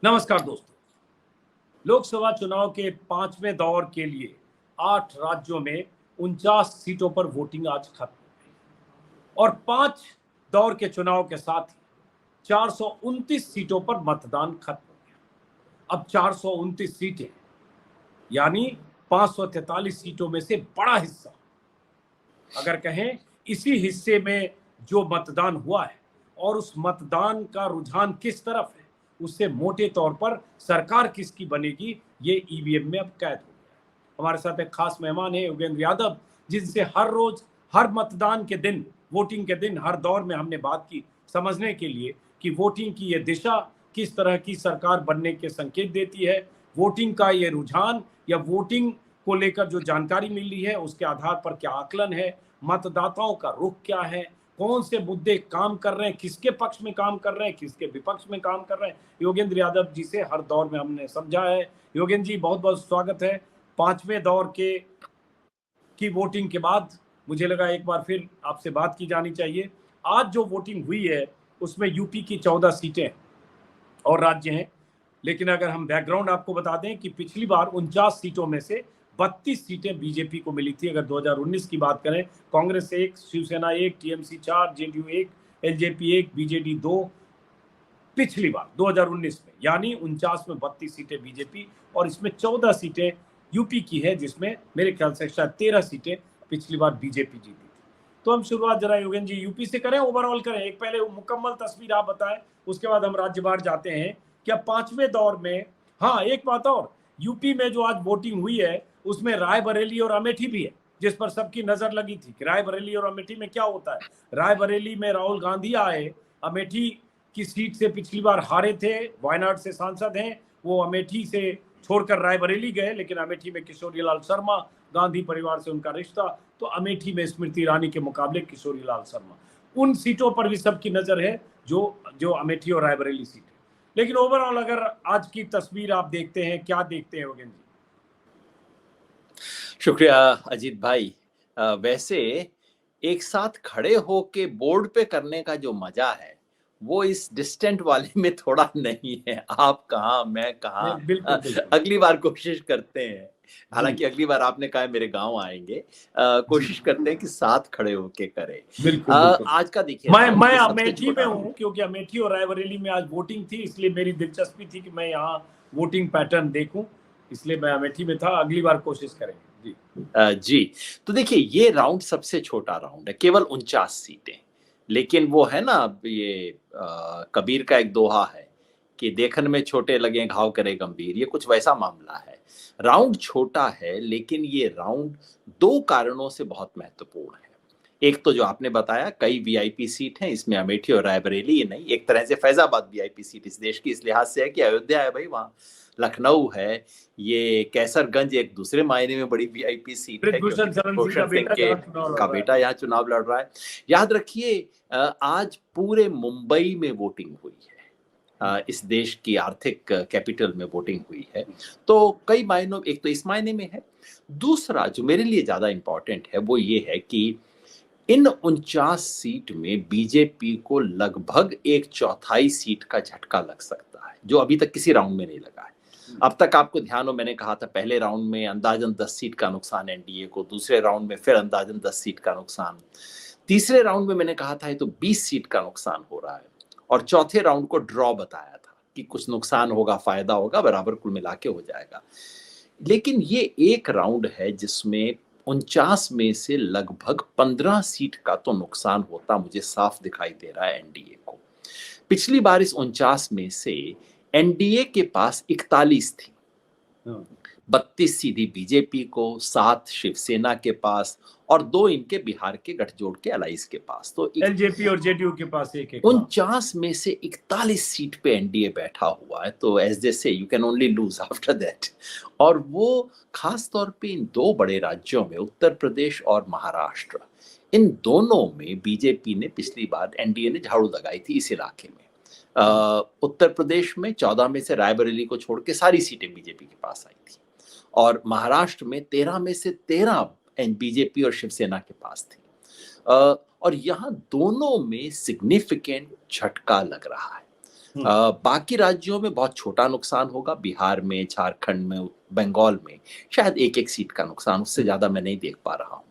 नमस्कार दोस्तों। लोकसभा चुनाव के 5वें दौर के लिए 8 राज्यों में 49 सीटों पर वोटिंग आज खत्म हो गई और 5 दौर के चुनाव के साथ ही 429 सीटों पर मतदान खत्म हो गया। अब 429 सीटें यानी 543 सीटों में से बड़ा हिस्सा, अगर कहें इसी हिस्से में जो मतदान हुआ है और उस मतदान का रुझान किस तरफ है, उससे मोटे तौर पर सरकार किसकी बनेगी ये ईवीएम में अब कैद हो गया। हमारे साथ एक खास मेहमान है योगेंद्र यादव, जिनसे हर रोज हर मतदान के दिन, वोटिंग के दिन, हर दौर में हमने बात की, समझने के लिए कि वोटिंग की ये दिशा किस तरह की सरकार बनने के संकेत देती है, वोटिंग का ये रुझान या वोटिंग को लेकर जो जानकारी मिल रही है उसके आधार पर क्या आकलन है, मतदाताओं का रुख क्या है, कौन से मुद्दे काम कर रहे हैं, किसके पक्ष में काम कर रहे हैं, किसके विपक्ष में काम कर रहे हैं, योगेंद्र यादव जी से हर दौर में हमने समझा है। योगेंद्र जी, बहुत बहुत स्वागत है। 5वें दौर की वोटिंग के बाद मुझे लगा एक बार फिर आपसे बात की जानी चाहिए। आज जो वोटिंग हुई है उसमें यूपी की 14 सीटें और राज्य हैं, लेकिन अगर हम बैकग्राउंड आपको बता दें कि पिछली बार 49 सीटों में से 32 सीटें बीजेपी को मिली थी। अगर 2019 की बात करें, Congress 1, Shiv Sena 1, TMC 4, JDU 1, LJP 1, BJD 2 पिछली बार 2019 में, यानी 49 में 32 सीटें बीजेपी और इसमें 14 सीटें यूपी की है, जिसमें मेरे ख्याल से शायद 13 सीटें पिछली बार बीजेपी जीती थी। तो हम शुरुआत जरा योगेंद्र जी यूपी से करें, ओवरऑल करें, एक पहले मुकम्मल तस्वीर आप बताएं, उसके बाद हम राज्यवार जाते हैं। क्या 5वें दौर में, हाँ एक बात और, यूपी में जो आज वोटिंग हुई है उसमें रायबरेली और अमेठी भी है, जिस पर सबकी नजर लगी थी कि रायबरेली और अमेठी में क्या होता है। रायबरेली में राहुल गांधी आए, अमेठी की सीट से पिछली बार हारे थे, वायनाड से सांसद हैं वो, अमेठी से छोड़कर रायबरेली गए, लेकिन अमेठी में किशोरी लाल शर्मा, गांधी परिवार से उनका रिश्ता, तो अमेठी में स्मृति ईरानी के मुकाबले किशोरी लाल शर्मा, उन सीटों पर भी सबकी नजर है जो अमेठी और रायबरेली सीट है। लेकिन ओवरऑल अगर आज की तस्वीर आप देखते हैं, क्या देखते हैं योगेंद्र जी? शुक्रिया अजीत भाई। वैसे एक साथ खड़े होके बोर्ड पे करने का जो मजा है वो इस डिस्टेंट वाले में थोड़ा नहीं है। आप कहाँ, मैं कहाँ, बिल्कुल। अगली बार कोशिश करते हैं। हालांकि अगली बार आपने कहा मेरे गांव आएंगे, कोशिश करते हैं कि साथ खड़े होके करें। बिल्कुल। आज का देखिए, मैं अमेठी में हूँ, क्योंकि अमेठी और रायबरेली में आज वोटिंग थी, इसलिए मेरी दिलचस्पी थी कि मैं यहाँ वोटिंग पैटर्न देखूं, इसलिए मैं अमेठी में था। अगली बार कोशिश करेंगे जी। तो देखिए, ये राउंड सबसे छोटा राउंड है, केवल 49 सीटें। लेकिन वो है ना, ये कबीर का एक दोहा है कि देखन में छोटे लगे घाव करे गंभीर, ये कुछ वैसा मामला है। राउंड छोटा है, लेकिन ये राउंड 2 कारणों से बहुत महत्वपूर्ण है। एक तो जो आपने बताया, कई वीआईपी सीट हैं इसमें, अमेठी और रायबरेली ही नहीं, एक तरह से फैजाबाद वीआईपी सीट इस देश की इस लिहाज से है कि अयोध्या है भाई, वहाँ लखनऊ है, ये कैसरगंज एक दूसरे मायने में बड़ी वीआईपी सीट है, भूषण सिंह का बेटा यहाँ चुनाव लड़ रहा है। याद रखिए, आज पूरे मुंबई में वोटिंग हुई है, इस देश की आर्थिक कैपिटल में वोटिंग हुई है। तो कई मायनों, एक तो इस मायने में है, दूसरा जो मेरे लिए ज्यादा इंपॉर्टेंट है वो ये है कि इन 49 सीट में बीजेपी को लगभग 1/4 सीट का झटका लग सकता है, जो अभी तक किसी राउंड में नहीं लगा है। अब तक आपको ध्यान हो, मैंने कहा था पहले राउंड में अंदाजन 10 सीट का नुकसान एनडीए को, दूसरे राउंड में फिर अंदाजन 10 सीट का नुकसान, तीसरे राउंड में मैंने कहा था तो 20 सीट का नुकसान हो रहा है, और चौथे राउंड को ड्रॉ बताया था कि कुछ नुकसान होगा, फायदा होगा, बराबर कुल मिला के हो जाएगा। लेकिन ये एक राउंड है जिसमें 49 में से लगभग 15 सीट का तो नुकसान होता मुझे साफ दिखाई दे रहा है एनडीए को। पिछली बार इस 49 में से एनडीए के पास 41 थी, 32 सीधी बीजेपी को, 7 शिवसेना के पास और 2 इनके बिहार के गठजोड़ के अलाइस के पास, तो एलजेपी और जेडीयू के पास एक 49 में से 41 सीट पे एनडीए बैठा हुआ है। तो as they say you can only lose after that. और वो खास तौर पे इन 2 बड़े राज्यों में, उत्तर प्रदेश और महाराष्ट्र, इन दोनों में बीजेपी ने पिछली बार, एनडीए ने झाड़ू लगाई थी इस इलाके में। उत्तर प्रदेश में 14 में से रायबरेली को छोड़ के सारी सीटें बीजेपी के पास आई थी, और महाराष्ट्र में 13 में से 13 बीजेपी और शिवसेना के पास थी। और यहाँ दोनों में सिग्निफिकेंट झटका लग रहा है। बाकी राज्यों में बहुत छोटा नुकसान होगा, बिहार में, झारखंड में, बंगाल में शायद एक एक सीट का नुकसान, उससे ज्यादा मैं नहीं देख पा रहा हूँ।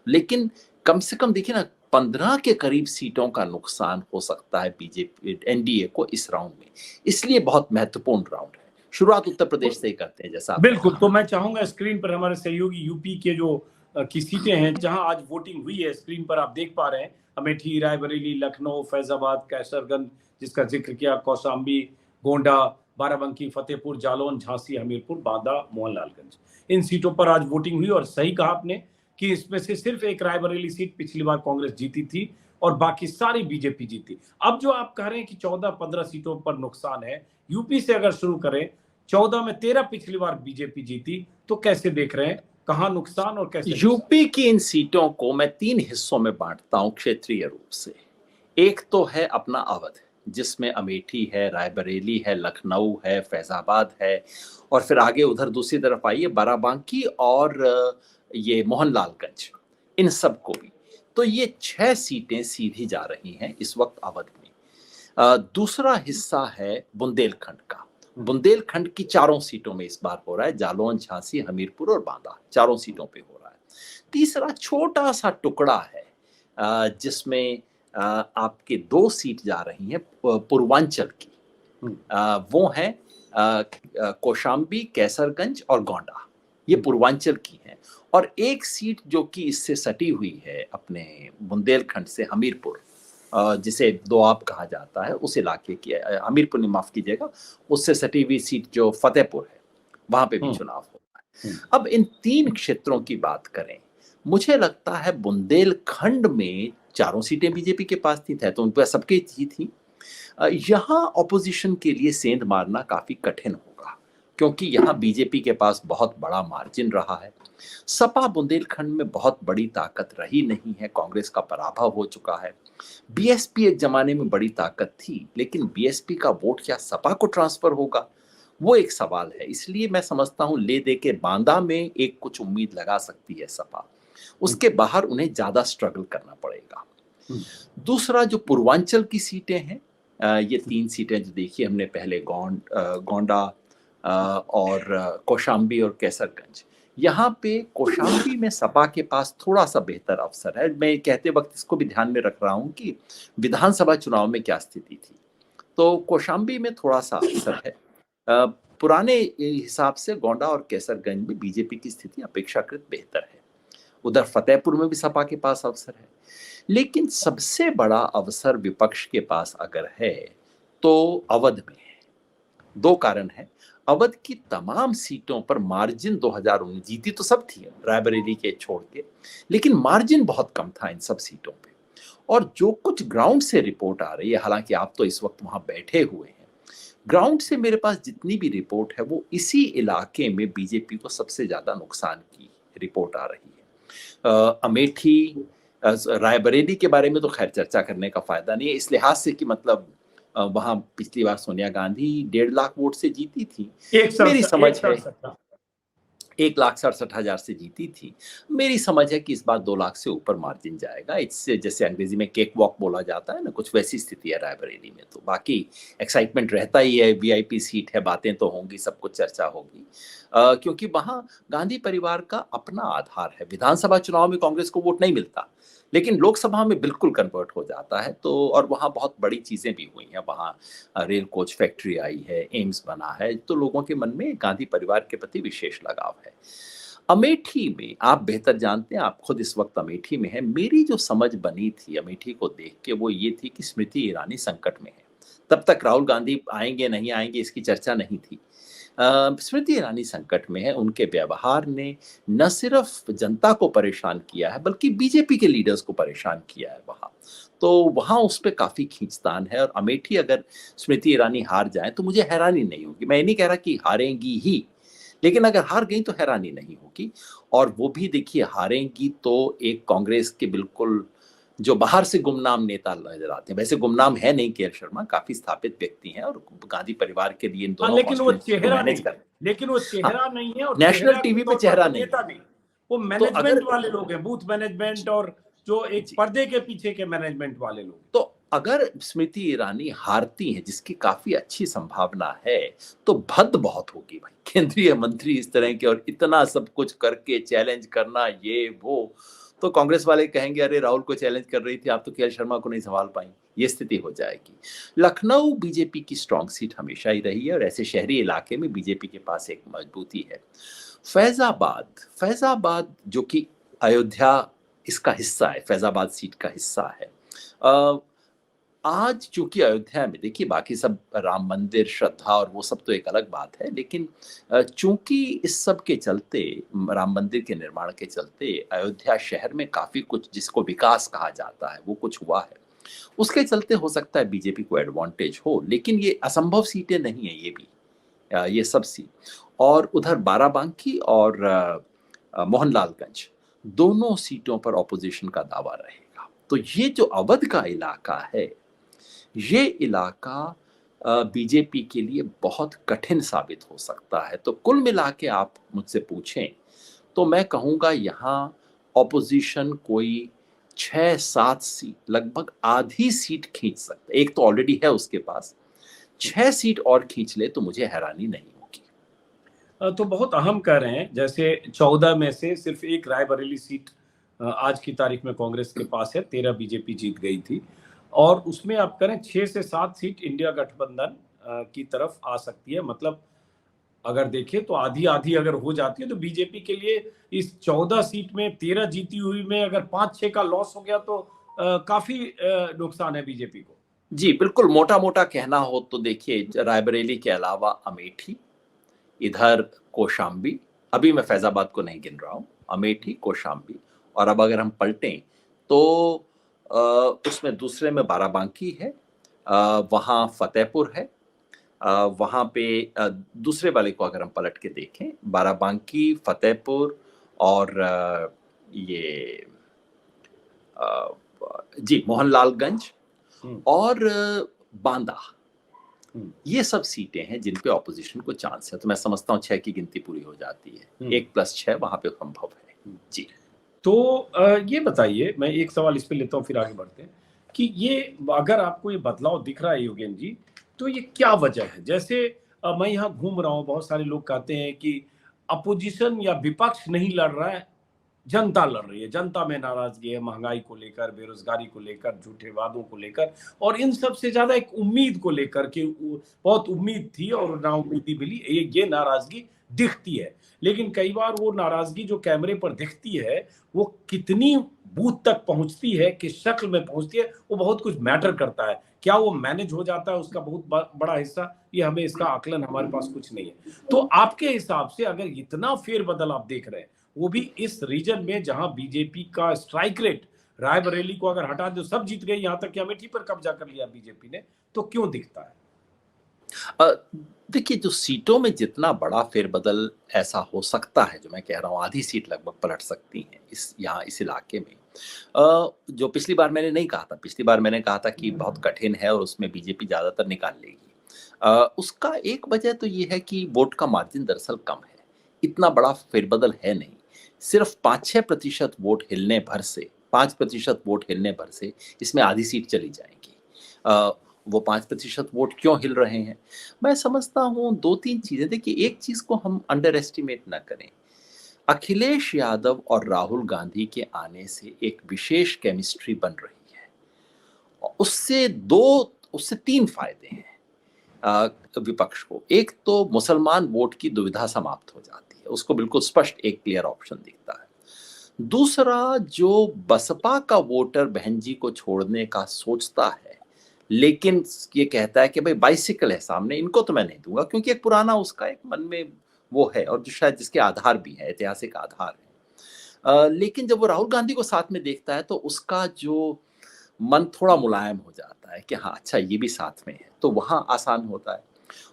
लेकिन कम से कम देखिए ना, 15 के करीब सीटों का नुकसान हो सकता है बीजेपी एनडीए को इस राउंड में, इसलिए बहुत महत्वपूर्ण राउंड है। शुरुआत उत्तर प्रदेश से ही करते हैं जैसा बिल्कुल। तो मैं चाहूंगा स्क्रीन पर हमारे सहयोगी यूपी के जो की सीटें हैं जहां आज वोटिंग हुई है, स्क्रीन पर आप देख पा रहे हैं अमेठी, रायबरेली, लखनऊ, फैजाबाद, कैसरगंज जिसका जिक्र किया, कौशाम्बी, गोंडा, बाराबंकी, फतेहपुर, जालौन, झांसी, हमीरपुर, बांदा, मोहनलालगंज, इन सीटों पर आज वोटिंग हुई। और सही कहा आपने कि इसमें से सिर्फ एक रायबरेली सीट पिछली बार कांग्रेस जीती थी और बाकी सारी बीजेपी जीती। अब जो आप कह रहे हैं कि 14-15 सीटों पर नुकसान है, यूपी से अगर शुरू करें, 14 में 13 पिछली बार बीजेपी जीती, तो कैसे देख रहे हैं, कहां नुकसान और कैसे? यूपी की इन सीटों को मैं 3 हिस्सों में बांटता हूं क्षेत्रीय रूप से। एक तो है अपना अवध, जिसमें अमेठी है, रायबरेली है, लखनऊ है, फैजाबाद है, और फिर आगे उधर दूसरी तरफ आइए बाराबांकी और ये मोहनलालगंज, इन सब को भी। तो ये 6 सीटें सीधी जा रही हैं इस वक्त अवध में। दूसरा हिस्सा है बुंदेलखंड का। बुंदेलखंड की 4 सीटों में इस बार हो रहा है, जालौन, झांसी, हमीरपुर और बांदा, 4 सीटों पे हो रहा है। तीसरा छोटा सा टुकड़ा है जिसमें आपके 2 सीट जा रही हैं पूर्वांचल की, वो हैं कौशाम्बी, कैसरगंज और गोंडा, ये पूर्वांचल की हैं। और एक सीट जो कि इससे सटी हुई है अपने बुंदेलखंड से, हमीरपुर, जिसे दोआब कहा जाता है, उस इलाके की, हमीरपुर ने माफ कीजिएगा, उससे सटी हुई सीट जो फतेहपुर है, वहां पे भी चुनाव हो रहा है। अब इन 3 क्षेत्रों की बात करें, मुझे लगता है बुंदेलखंड में 4 सीटें बीजेपी के पास थी, तो उन पर सबकी थी। यहाँ ऑपोजिशन के लिए सेंध मारना काफी कठिन होगा, क्योंकि यहाँ बीजेपी के पास बहुत बड़ा मार्जिन रहा है। सपा बुंदेलखंड में बहुत बड़ी ताकत रही नहीं है, कांग्रेस का पराभव हो चुका है। बीएसपी एक जमाने में बड़ी ताकत थी, लेकिन बीएसपी का वोट क्या सपा को ट्रांसफर होगा, वो एक सवाल है। इसलिए मैं समझता हूं ले दे के बांदा में एक कुछ उम्मीद लगा सकती है सपा, उसके बाहर उन्हें ज्यादा स्ट्रगल करना पड़ेगा। दूसरा जो पूर्वांचल की सीटें हैं, ये 3 सीटें जो देखिए हमने पहले, गोंडा और कौशाम्बी और कैसरगंज, यहाँ पे कौशाम्बी में सपा के पास थोड़ा सा बेहतर अवसर है। मैं कहते वक्त इसको भी ध्यान में रख रहा हूँ कि विधानसभा चुनाव में क्या स्थिति थी, तो कौशाम्बी में थोड़ा सा अवसर है। पुराने हिसाब से गोंडा और कैसरगंज में बीजेपी की स्थिति अपेक्षाकृत बेहतर है। उधर फतेहपुर में भी सपा के पास अवसर है, लेकिन सबसे बड़ा अवसर विपक्ष के पास अगर है तो अवध में है। 2 कारण है। अवध की तमाम सीटों पर मार्जिन 2019 जीती तो सब थी रायबरेली के छोड़ के, लेकिन मार्जिन बहुत कम था इन सब सीटों पे। और जो कुछ ग्राउंड से रिपोर्ट आ रही है, हालांकि आप तो इस वक्त वहां बैठे हुए हैं, ग्राउंड से मेरे पास जितनी भी रिपोर्ट है वो इसी इलाके में बीजेपी को सबसे ज्यादा नुकसान की रिपोर्ट आ रही है। अमेठी, रायबरेली के बारे में तो खैर चर्चा करने का फायदा नहीं है, इस लिहाज से कि मतलब वहां पिछली बार सोनिया गांधी 1.5 लाख वोट से जीती थी। मेरी समझ है 1,67,000 से जीती थी। मेरी समझ है कि इस बार 2 लाख से ऊपर मार्जिन जाएगा। इससे जैसे अंग्रेजी में केक वॉक बोला जाता है ना, कुछ वैसी स्थिति है रायबरेली में। तो बाकी एक्साइटमेंट रहता ही है, वीआईपी सीट है, बातें तो होंगी, सब कुछ चर्चा होगी, क्योंकि वहां गांधी परिवार का अपना आधार है। विधानसभा चुनाव में कांग्रेस को वोट नहीं मिलता, लेकिन लोकसभा में बिल्कुल कन्वर्ट हो जाता है। तो और वहाँ बहुत बड़ी चीजें भी हुई हैं, वहाँ रेल कोच फैक्ट्री आई है, एम्स बना है, तो लोगों के मन में गांधी परिवार के प्रति विशेष लगाव है। अमेठी में आप बेहतर जानते हैं, आप खुद इस वक्त अमेठी में हैं। मेरी जो समझ बनी थी अमेठी को देख के वो ये थी कि स्मृति ईरानी संकट में है। तब तक राहुल गांधी आएंगे नहीं आएंगे इसकी चर्चा नहीं थी। स्मृति ईरानी संकट में है, उनके व्यवहार ने न सिर्फ जनता को परेशान किया है बल्कि बीजेपी के लीडर्स को परेशान किया है वहां। तो वहां उस पर काफी खींचतान है। और अमेठी अगर स्मृति ईरानी हार जाए तो मुझे हैरानी नहीं होगी। मैं ये नहीं कह रहा कि हारेंगी ही, लेकिन अगर हार गई तो हैरानी नहीं होगी। और वो भी देखिए हारेंगी तो एक कांग्रेस के बिल्कुल जो बाहर से गुमनाम नेता नजर आते हैं, वैसे गुमनाम है नहीं के.एल. शर्मा, काफी स्थापित व्यक्ति हैं और गांधी परिवार के लिए इन दोनों लेकिन वो चेहरा नहीं है और नेशनल टीवी पे चेहरा नहीं, वो मैनेजमेंट वाले लोग हैं, बूथ मैनेजमेंट और जो एक पर्दे के पीछे के मैनेजमेंट वाले लोग। तो अगर स्मृति ईरानी हारती हैं, जिसकी काफी अच्छी संभावना है, तो भद्द बहुत होगी भाई। केंद्रीय मंत्री इस तरह के और इतना सब कुछ करके चैलेंज करना, ये वो, तो कांग्रेस वाले कहेंगे अरे राहुल को चैलेंज कर रही थी आप, तो के एल शर्मा को नहीं संभाल पाई। ये स्थिति हो जाएगी। लखनऊ बीजेपी की स्ट्रांग सीट हमेशा ही रही है और ऐसे शहरी इलाके में बीजेपी के पास एक मजबूती है। फैजाबाद जो कि अयोध्या इसका हिस्सा है, फैजाबाद सीट का हिस्सा है। आज चूंकि अयोध्या में, देखिए बाकी सब राम मंदिर, श्रद्धा और वो सब तो एक अलग बात है, लेकिन चूंकि इस सब के चलते, राम मंदिर के निर्माण के चलते अयोध्या शहर में काफी कुछ जिसको विकास कहा जाता है वो कुछ हुआ है। उसके चलते हो सकता है बीजेपी को एडवांटेज हो, लेकिन ये असंभव सीटें नहीं है। ये भी ये सब सीट, और उधर बाराबांकी और मोहनलालगंज, दोनों सीटों पर ऑपोजिशन का दावा रहेगा। तो ये जो अवध का इलाका है, ये इलाका बीजेपी के लिए बहुत कठिन साबित हो सकता है। तो कुल मिला के आप मुझसे पूछें तो मैं कहूँगा यहाँ ऑपोजिशन कोई 6-7 सीट, लगभग आधी सीट खींच सकता है। एक तो ऑलरेडी है उसके पास, 6 सीट और खींच ले तो मुझे हैरानी नहीं होगी। तो बहुत अहम कह रहे हैं, जैसे 14 में से सिर्फ एक रायबरेली सीट आज की तारीख में कांग्रेस के पास है, 13 बीजेपी जीत गई थी, और उसमें आप करें 6 से 7 सीट इंडिया गठबंधन की तरफ आ सकती है। मतलब अगर देखें तो आधी आधी अगर हो जाती है तो बीजेपी के लिए इस 14 सीट में 13 जीती हुई में अगर 5-6 का लॉस हो गया तो काफी नुकसान है बीजेपी को। जी बिल्कुल, मोटा मोटा कहना हो तो देखिए, रायबरेली के अलावा अमेठी, इधर कौशाम्बी, अभी मैं फैजाबाद को नहीं गिन रहा हूँ, अमेठी, कौशाम्बी, और अब अगर हम पलटें तो उसमें दूसरे में बाराबांकी है, वहाँ फतेहपुर है, वहाँ पे दूसरे वाले को अगर हम पलट के देखें, बाराबांकी, फतेहपुर और ये जी मोहनलालगंज और बांदा, ये सब सीटें हैं जिन पे ऑपोजिशन को चांस है। तो मैं समझता हूँ 6 की गिनती पूरी हो जाती है, 1+6 वहां पे संभव है। जी तो ये बताइए, मैं एक सवाल इस पे लेता हूँ फिर आगे बढ़ते हैं, कि ये अगर आपको ये बदलाव दिख रहा है योगेन जी, तो ये क्या वजह है? जैसे मैं यहाँ घूम रहा हूँ, बहुत सारे लोग कहते हैं कि अपोजिशन या विपक्ष नहीं लड़ रहा है, जनता लड़ रही है, जनता में नाराजगी है, महंगाई को लेकर, बेरोजगारी को लेकर, झूठे वादों को लेकर, और इन सब से ज्यादा एक उम्मीद को लेकर कि बहुत उम्मीद थी और नाउम्मीदी मिली, ये नाराजगी दिखती है। लेकिन कई बार वो नाराजगी जो कैमरे पर दिखती है वो कितनी बूथ तक पहुंचती है, किस शक्ल में पहुंचती है, वो बहुत कुछ मैटर करता है। क्या वो मैनेज हो जाता है उसका बहुत बड़ा हिस्सा, ये हमें इसका आकलन हमारे पास कुछ नहीं है। तो आपके हिसाब से अगर इतना फेरबदल आप देख रहे हैं, वो भी इस रीजन में जहां बीजेपी का स्ट्राइक रेट, रायबरेली को अगर हटा दो सब जीत गए, यहां तक कि अमेठी पर कब्जा कर लिया बीजेपी ने, तो क्यों दिखता है? देखिए, जो सीटों में जितना बड़ा फेरबदल ऐसा हो सकता है, जो मैं कह रहा हूँ आधी सीट लगभग पलट सकती हैं इस इलाके में, जो पिछली बार मैंने नहीं कहा था। पिछली बार मैंने कहा था कि बहुत कठिन है और उसमें बीजेपी ज्यादातर निकाल लेगी। उसका एक वजह तो ये है कि वोट का मार्जिन दरअसल कम है, इतना बड़ा फेरबदल है नहीं। सिर्फ 5-6% वोट हिलने भर से, 5% वोट हिलने भर से इसमें आधी सीट चली जाएंगी। वो 5% वोट क्यों हिल रहे हैं, मैं समझता हूँ 2-3 चीजें। देखिए, एक चीज को हम अंडर एस्टिमेट ना करें, अखिलेश यादव और राहुल गांधी के आने से एक विशेष केमिस्ट्री बन रही है, उससे 3 फायदे हैं विपक्ष को। एक तो मुसलमान वोट की दुविधा समाप्त हो जाती है, उसको बिल्कुल स्पष्ट एक क्लियर ऑप्शन दिखता है। दूसरा, जो बसपा का वोटर बहन जी को छोड़ने का सोचता है लेकिन ये कहता है कि भाई बाइसिकल है सामने, इनको तो मैं नहीं दूंगा, क्योंकि एक पुराना उसका एक मन में वो है, और जो शायद जिसके आधार भी है, ऐतिहासिक आधार है। लेकिन जब वो राहुल गांधी को साथ में देखता है तो उसका जो मन थोड़ा मुलायम हो जाता है कि हाँ अच्छा ये भी साथ में है, तो वहां आसान होता है।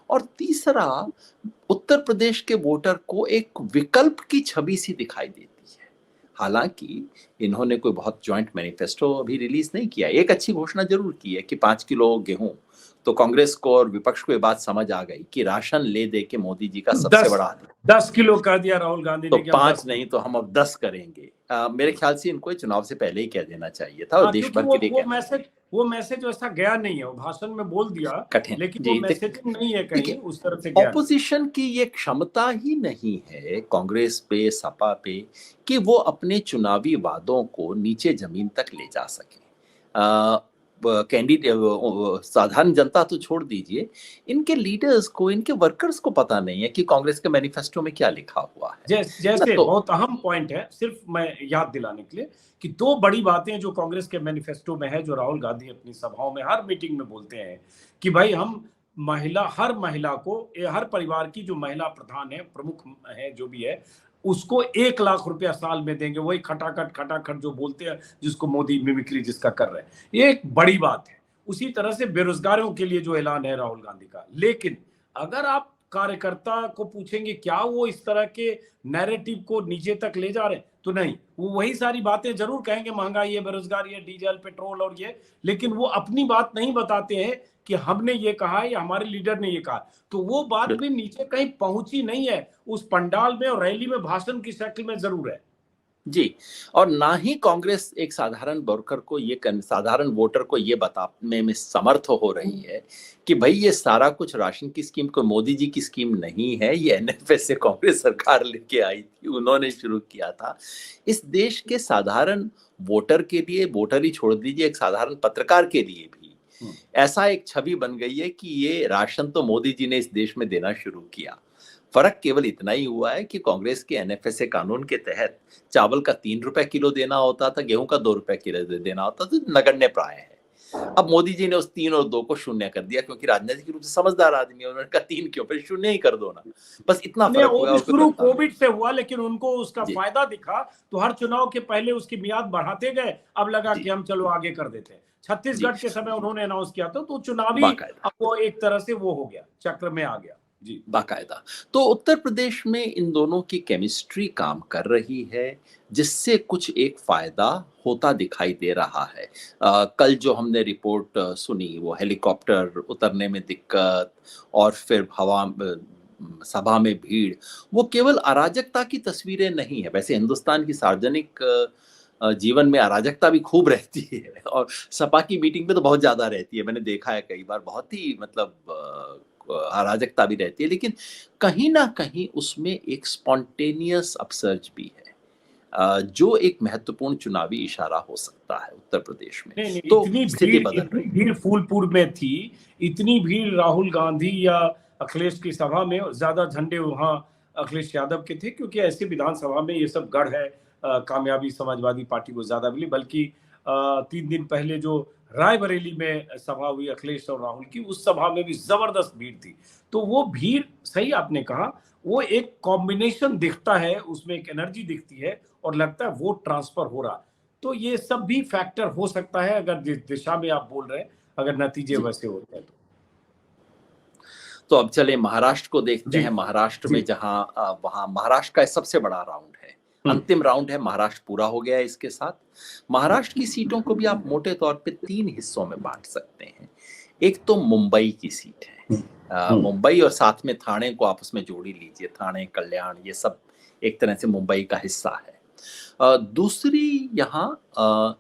और तीसरा, उत्तर प्रदेश के वोटर को एक विकल्प की छवि सी दिखाई देती है। हालांकि इन्होंने कोई बहुत जॉइंट मैनिफेस्टो अभी रिलीज नहीं किया। एक अच्छी घोषणा जरूर की है कि 5 किलो गेहूं, तो कांग्रेस को और विपक्ष को ये बात समझ आ गई कि राशन ले दे के मोदी जी का सबसे बड़ा 10 किलो कर दिया राहुल गांधी तो ने, 5 नहीं तो हम अब 10 करेंगे। मेरे ख्याल से इनको चुनाव से पहले ही कह देना चाहिए था और देश भर के लिए वो मैसेज वैसा गया नहीं है, वो भाषण में बोल दिया कठिन, लेकिन वो मैसेजिंग नहीं है कहीं उस तरह से गया। ऑपोजिशन की ये क्षमता ही नहीं है कांग्रेस पे, सपा पे, कि वो अपने चुनावी वादों को नीचे जमीन तक ले जा सके। कैंडिडेट, साधारण जनता तो छोड़ दीजिए, इनके लीडर्स को, इनके वर्कर्स को पता नहीं है कि कांग्रेस के मैनिफेस्टो में क्या लिखा हुआ है। जैसे बहुत अहम पॉइंट है, सिर्फ मैं याद दिलाने के लिए कि दो बड़ी बातें जो कांग्रेस के मैनिफेस्टो में है, जो राहुल गांधी अपनी सभाओं में हर मीटिंग में बोलते हैं कि भाई हम हर महिला को, हर परिवार की जो महिला प्रधान है, प्रमुख है, जो भी है, उसको 1 लाख रुपया साल में देंगे। वही खटाखट जो बोलते हैं, जिसको मोदी मिमिक्री जिसका कर रहे हैं, ये एक बड़ी बात है। उसी तरह से बेरोजगारों के लिए जो ऐलान है राहुल गांधी का। लेकिन अगर आप कार्यकर्ता को पूछेंगे क्या वो इस तरह के नैरेटिव को नीचे तक ले जा रहे हैं, तो नहीं, वो वही सारी बातें जरूर कहेंगे, महंगाई है, बेरोजगारी है, डीजल पेट्रोल और ये, लेकिन वो अपनी बात नहीं बताते हैं कि हमने ये कहा या हमारे लीडर ने ये कहा। तो वो बात भी नीचे कहीं पहुंची नहीं है, उस पंडाल में और रैली में भाषण की शक्ल में जरूर है जी। और ना ही कांग्रेस एक साधारण वर्कर को, ये साधारण वोटर को ये बताने में समर्थ हो रही है कि भाई ये सारा कुछ राशन की स्कीम को मोदी जी की स्कीम नहीं है, ये एनएफएस से कांग्रेस सरकार लेके आई थी, उन्होंने शुरू किया था। इस देश के साधारण वोटर के लिए, वोटर ही छोड़ दीजिए, एक साधारण पत्रकार के लिए भी ऐसा एक छवि बन गई है कि ये राशन तो मोदी जी ने इस देश में देना शुरू किया। फर्क केवल इतना ही हुआ है कि कांग्रेस के एनएफएसए कानून के तहत चावल का 3 रुपए किलो देना होता था, गेहूं का 2 रुपए किलो देना होता था, नगण्य प्राय है। अब मोदी जी ने उस 3 और 2 को शून्य कर दिया, क्योंकि राजनीतिक रूप से समझदार आदमी है, उन्होंने कहा 3 क्यों, फिर शून्य ही कर दो ना, बस इतना फर्क हुआ। शुरू कोविड से हुआ, लेकिन उनको उसका फायदा दिखा तो हर चुनाव के पहले उसकी मियाद बढ़ाते गए। अब लगा कि हम चलो आगे कर देते हैं। छत्तीसगढ़ के समय उन्होंने अनाउंस किया था, तो चुनावी अब वो एक तरह से वो हो गया, चक्र में आ गया जी, बाकायदा। तो उत्तर प्रदेश में इन दोनों की केमिस्ट्री काम कर रही है, जिससे कुछ एक फायदा होता दिखाई दे रहा है। कल जो हमने रिपोर्ट सुनी, वो हेलीकॉप्टर उतरने में दिक्कत और फिर सभा में भीड़, वो केवल अराजकता की तस्वीरें नहीं है। वैसे हिंदुस्तान की सार्वजनिक जीवन में अराजकता भी खूब रहती है, और सपा की मीटिंग में तो बहुत ज्यादा रहती है, मैंने देखा है कई बार, बहुत ही मतलब अराजकता भी रहती है, लेकिन कहीं ना कहीं उसमें एक स्पॉन्टेनियस अपसर्ज भी है, जो एक महत्वपूर्ण चुनावी इशारा हो सकता है उत्तर प्रदेश में। नहीं, तो इतनी भीड़ फूलपुर में थी, इतनी भीड़ राहुल गांधी या अखिलेश की सभा में, ज्यादा झंडे वहां अखिलेश यादव के थे, क्योंकि ऐसे विधानसभा में ये सब गढ़ है, कामयाबी समाजवादी पार्टी को ज्यादा मिली। बल्कि 3 दिन पहले जो रायबरेली में सभा हुई अखिलेश और राहुल की, उस सभा में भी जबरदस्त भीड़ थी। तो वो भीड़, सही आपने कहा, वो एक कॉम्बिनेशन दिखता है, उसमें एक एनर्जी दिखती है और लगता है वोट ट्रांसफर हो रहा। तो ये सब भी फैक्टर हो सकता है, अगर जिस दिशा में आप बोल रहे हैं, अगर नतीजे वैसे होते हैं तो अब चले महाराष्ट्र को देखते हैं। महाराष्ट्र में जहां वहां महाराष्ट्र का सबसे बड़ा राउंड है, अंतिम राउंड है, महाराष्ट्र पूरा हो गया है इसके साथ। महाराष्ट्र की सीटों को भी आप मोटे तौर पे 3 हिस्सों में बांट सकते हैं। एक तो मुंबई की सीट है, मुंबई और साथ में थाने को आप उसमें जोड़ी लीजिए, थाने, कल्याण, ये सब एक तरह से मुंबई का हिस्सा है। दूसरी यहाँ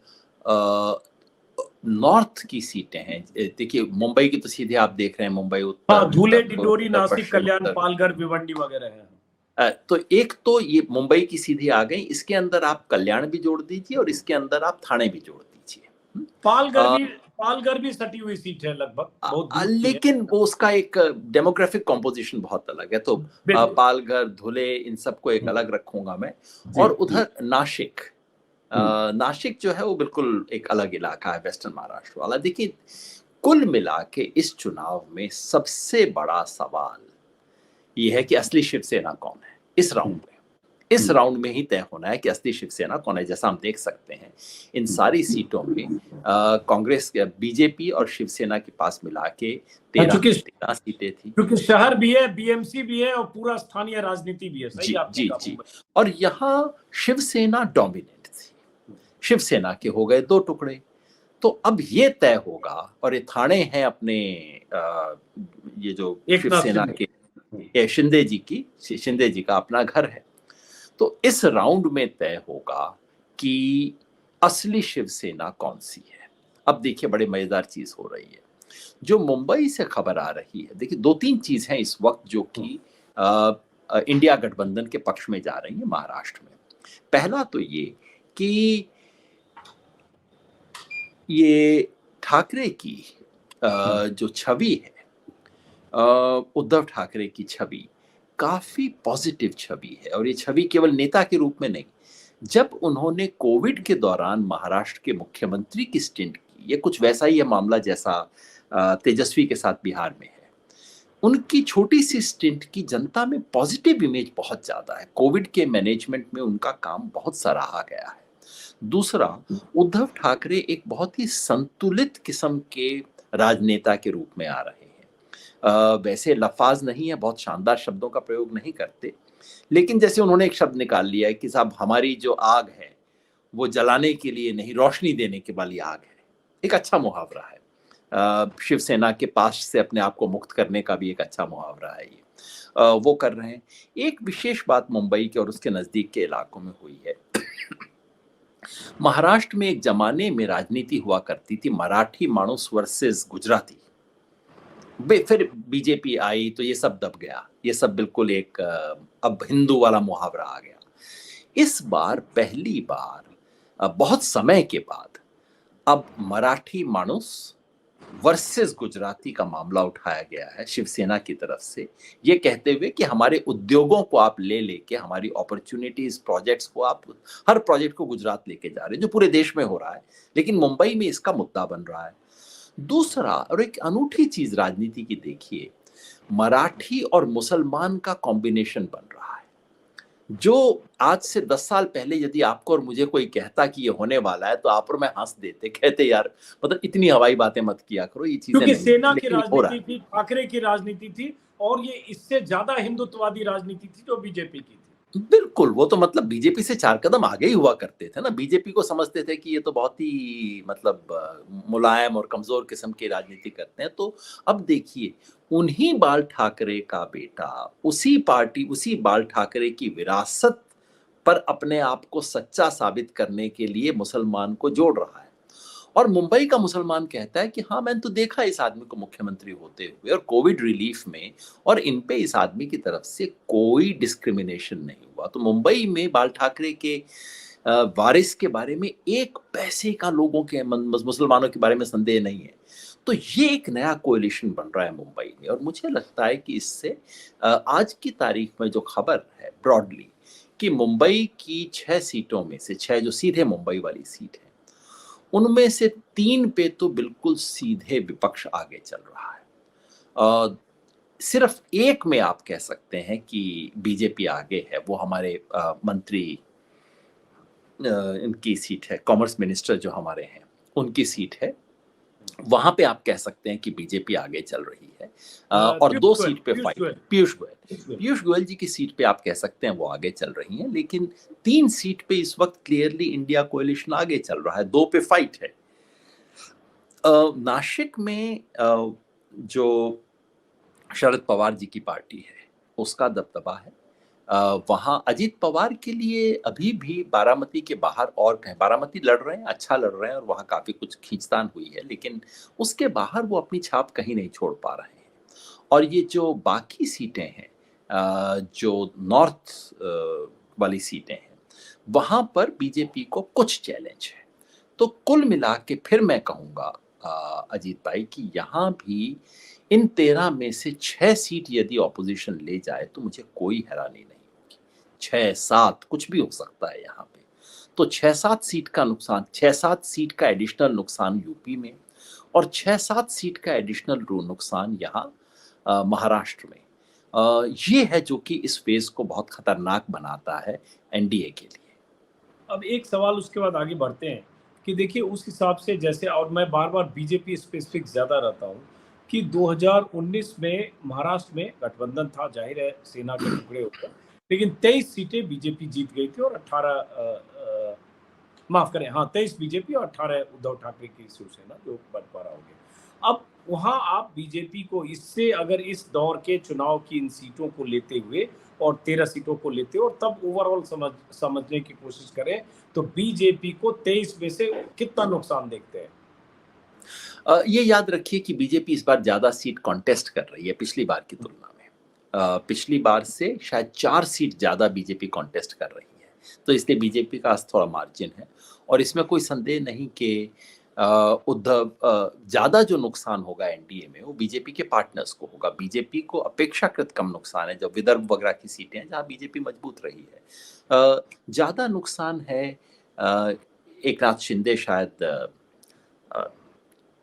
नॉर्थ की सीटें हैं। देखिए मुंबई की तो सीधे आप देख रहे हैं, मुंबई उत्तर, धुले, डिंडोरी, नासिक, कल्याण, पालघर, भिवंडी वगैरह है। तो एक तो ये मुंबई की सीधी आ गई, इसके अंदर आप कल्याण भी जोड़ दीजिए और इसके अंदर आप थाने भी जोड़ दीजिए। पालघर भी सटी हुई सीट है लगभग, लेकिन वो उसका एक डेमोग्राफिक कॉम्पोजिशन बहुत अलग है, तो पालघर, धुले, इन सबको एक अलग रखूंगा मैं। और उधर नासिक, नासिक जो है वो बिल्कुल एक अलग इलाका है, वेस्टर्न महाराष्ट्र वाला। देखिए कुल मिला के इस चुनाव में सबसे बड़ा सवाल ये है कि असली शिवसेना कौन है इस राउंड में। इस राउंड में ही तय होना है कि असली शिवसेना कौन है। जैसा हम देख सकते हैं इन सारी सीटों में कांग्रेस, बीजेपी और शिवसेना के पास मिला के 13 सीटें थी, क्योंकि शहर भी है, बीएमसी भी है और पूरा स्थानीय राजनीति भी है। सही जी जी। और यहाँ शिवसेना डोमिनेट थी, शिवसेना के हो गए 2 टुकड़े। तो अब ये तय होगा, और ये थाने हैं अपने ये जो शिवसेना के शिंदे जी का अपना घर है। तो इस राउंड में तय होगा कि असली शिवसेना कौन सी है। अब देखिए बड़े मजेदार चीज हो रही है, जो मुंबई से खबर आ रही है। देखिए दो तीन चीज हैं इस वक्त जो कि इंडिया गठबंधन के पक्ष में जा रही है महाराष्ट्र में। पहला तो ये कि ये ठाकरे की जो छवि है, उद्धव ठाकरे की छवि काफी पॉजिटिव छवि है, और ये छवि केवल नेता के रूप में नहीं, जब उन्होंने कोविड के दौरान महाराष्ट्र के मुख्यमंत्री की स्टिंट की, ये कुछ वैसा ही है मामला जैसा तेजस्वी के साथ बिहार में है। उनकी छोटी सी स्टिंट की जनता में पॉजिटिव इमेज बहुत ज्यादा है। कोविड के मैनेजमेंट में उनका काम बहुत सराहा गया है। दूसरा, उद्धव ठाकरे एक बहुत ही संतुलित किस्म के राजनेता के रूप में आ रहे हैं। वैसे लफाज नहीं है, बहुत शानदार शब्दों का प्रयोग नहीं करते, लेकिन जैसे उन्होंने एक शब्द निकाल लिया है कि साहब हमारी जो आग है वो जलाने के लिए नहीं, रोशनी देने के वाली आग है। एक अच्छा मुहावरा है। शिवसेना के पास से अपने आप को मुक्त करने का भी एक अच्छा मुहावरा है ये। वो कर रहे हैं। एक विशेष बात मुंबई के और उसके नजदीक के इलाकों में हुई है। महाराष्ट्र में एक जमाने में राजनीति हुआ करती थी मराठी माणूस वर्सेस गुजराती। फिर बीजेपी आई तो ये सब दब गया, ये सब बिल्कुल एक अब हिंदू वाला मुहावरा आ गया। इस बार पहली बार बहुत समय के बाद अब मराठी माणूस वर्सेस गुजराती का मामला उठाया गया है शिवसेना की तरफ से, ये कहते हुए कि हमारे उद्योगों को आप ले लेके, हमारी अपॉर्चुनिटीज प्रोजेक्ट्स को आप, हर प्रोजेक्ट को गुजरात लेके जा रहे हैं, जो पूरे देश में हो रहा है, लेकिन मुंबई में इसका मुद्दा बन रहा है। दूसरा, और एक अनूठी चीज राजनीति की देखिए, मराठी और मुसलमान का कॉम्बिनेशन बन रहा है, जो आज से 10 साल पहले यदि आपको और मुझे कोई कहता कि ये होने वाला है तो आप और मैं हंस देते, कहते यार मतलब इतनी हवाई बातें मत किया करो, ये चीजें क्योंकि नहीं, सेना की लेकिन हो रहा राजनीति है। थी, ठाकरे की राजनीति थी, और ये इससे ज्यादा हिंदुत्ववादी राजनीति थी जो बीजेपी की थी। बिल्कुल, वो तो मतलब बीजेपी से 4 कदम आगे ही हुआ करते थे ना। बीजेपी को समझते थे कि ये तो बहुत ही मतलब मुलायम और कमजोर किस्म की राजनीति करते हैं। तो अब देखिए, उन्हीं बाल ठाकरे का बेटा उसी पार्टी, उसी बाल ठाकरे की विरासत पर अपने आप को सच्चा साबित करने के लिए मुसलमान को जोड़ रहा है। और मुंबई का मुसलमान कहता है कि हाँ, मैंने तो देखा इस आदमी को मुख्यमंत्री होते हुए, और कोविड रिलीफ में, और इन पे इस आदमी की तरफ से कोई डिस्क्रिमिनेशन नहीं हुआ। तो मुंबई में बाल ठाकरे के वारिस के बारे में एक पैसे का लोगों के मुसलमानों के बारे में संदेह नहीं है। तो ये एक नया कोalition बन रहा है मुंबई में, और मुझे लगता है कि इससे आज की तारीख में जो खबर है ब्रॉडली, कि मुंबई की 6 सीटों में से 6 जो सीधे मुंबई वाली सीट है, उनमें से 3 पे तो बिल्कुल सीधे विपक्ष आगे चल रहा है। सिर्फ एक में आप कह सकते हैं कि बीजेपी आगे है, वो हमारे मंत्री इनकी सीट है, कॉमर्स मिनिस्टर जो हमारे हैं उनकी सीट है, वहां पे आप कह सकते हैं कि बीजेपी आगे चल रही है। और 2 सीट पे फाइट, पीयूष गोयल जी की सीट पे आप कह सकते हैं वो आगे चल रही हैं, लेकिन 3 सीट पे इस वक्त क्लियरली इंडिया कोएलिशन आगे चल रहा है, 2 पे फाइट है। नासिक में जो शरद पवार जी की पार्टी है उसका दबदबा है। वहां अजीत पवार के लिए अभी भी बारामती के बाहर, और कहीं बारामती लड़ रहे हैं, अच्छा लड़ रहे हैं, और वहां काफी कुछ खींचतान हुई है, लेकिन उसके बाहर वो अपनी छाप कहीं नहीं छोड़ पा रहे हैं। और ये जो बाकी सीटें हैं, जो नॉर्थ वाली सीटें हैं, वहां पर बीजेपी को कुछ चैलेंज है। तो कुल मिला के फिर मैं कहूंगा अजीत भाई कि यहाँ भी इन 13 में से 6 सीट यदि ऑपोजिशन ले जाए तो मुझे कोई हैरानी नहीं होगी। 6-7 कुछ भी हो सकता है यहाँ पे। तो 6-7 सीट का नुकसान, 6-7 सीट का एडिशनल नुकसान यूपी में, और 6-7 सीट का एडिशनल नुकसान यहाँ महाराष्ट्र में। ये है जो कि इस फेज को बहुत खतरनाक बनाता है एनडीए के लिए। अब एक सवाल उसके बाद आगे बढ़ते हैं कि देखिए उस हिसाब से, जैसे, और मैं बार बार बीजेपी स्पेसिफिक ज्यादा रहता हूँ, कि 2019 में महाराष्ट्र में गठबंधन था, जाहिर है सेना के टुकड़े होकर, लेकिन 23 सीटें बीजेपी जीत गई थी, और 18 माफ करें, हाँ 23 बीजेपी और 18 उद्धव ठाकरे की शिवसेना, जो बंटवारा हो गया। अब वहां आप बीजेपी को इससे अगर इस दौर के चुनाव की इन सीटों को लेते हुए और 13 सीटों को लेते और तब ओवरऑल समझने की कोशिश करें तो बीजेपी को 23 में से कितना नुकसान देखते हैं? ये याद रखिए कि बीजेपी इस बार ज्यादा सीट कॉन्टेस्ट कर रही है पिछली बार की तुलना में। पिछली बार से शायद 4 सीट ज्यादा बीजेपी कॉन्टेस्ट कर रही है, तो इसलिए बीजेपी का थोड़ा मार्जिन है। और इसमें कोई संदेह नहीं कि उद्धव ज्यादा जो नुकसान होगा एनडीए में वो बीजेपी के पार्टनर्स को होगा। बीजेपी को अपेक्षाकृत कम नुकसान है, जब विदर्भ वगैरह की सीटें हैं जहां बीजेपी मजबूत रही है। ज्यादा नुकसान है एक नाथ शिंदे शायद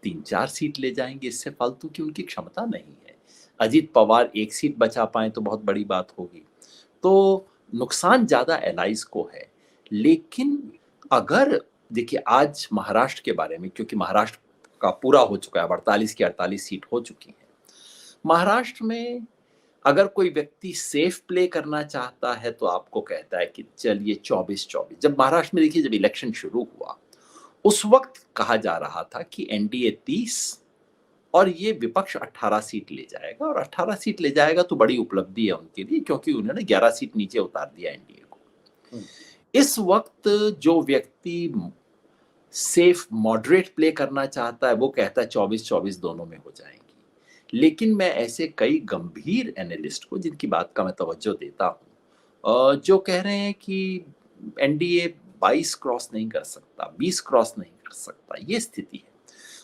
3-4 सीट ले जाएंगे, इससे फालतू की उनकी क्षमता नहीं है। अजीत पवार 1 सीट बचा पाए तो बहुत बड़ी बात होगी। तो नुकसान ज्यादा एलाइज को है। लेकिन अगर देखिए आज महाराष्ट्र के बारे में, क्योंकि महाराष्ट्र का पूरा हो चुका है, 48 की 48 सीट हो चुकी है। महाराष्ट्र में अगर कोई व्यक्ति सेफ प्ले करना चाहता है तो आपको कहता है कि चलिए 24-24। जब महाराष्ट्र में देखिए, जब इलेक्शन शुरू हुआ उस वक्त कहा जा रहा था कि एनडीए 30 और ये विपक्ष 18 सीट ले जाएगा, और 18 सीट ले जाएगा तो बड़ी उपलब्धि है उनके लिए, क्योंकि उन्होंने 11 सीट नीचे उतार दिया एनडीए को। इस वक्त जो व्यक्ति सेफ मॉडरेट प्ले करना चाहता है वो कहता है 24-24 दोनों में हो जाएंगी। लेकिन मैं ऐसे कई गंभीर एनालिस्ट को, जिनकी बात का मैं तवज्जो देता हूं, जो कह रहे हैं कि एनडीए 22 क्रॉस नहीं कर सकता, 20 क्रॉस नहीं कर सकता, ये स्थिति है।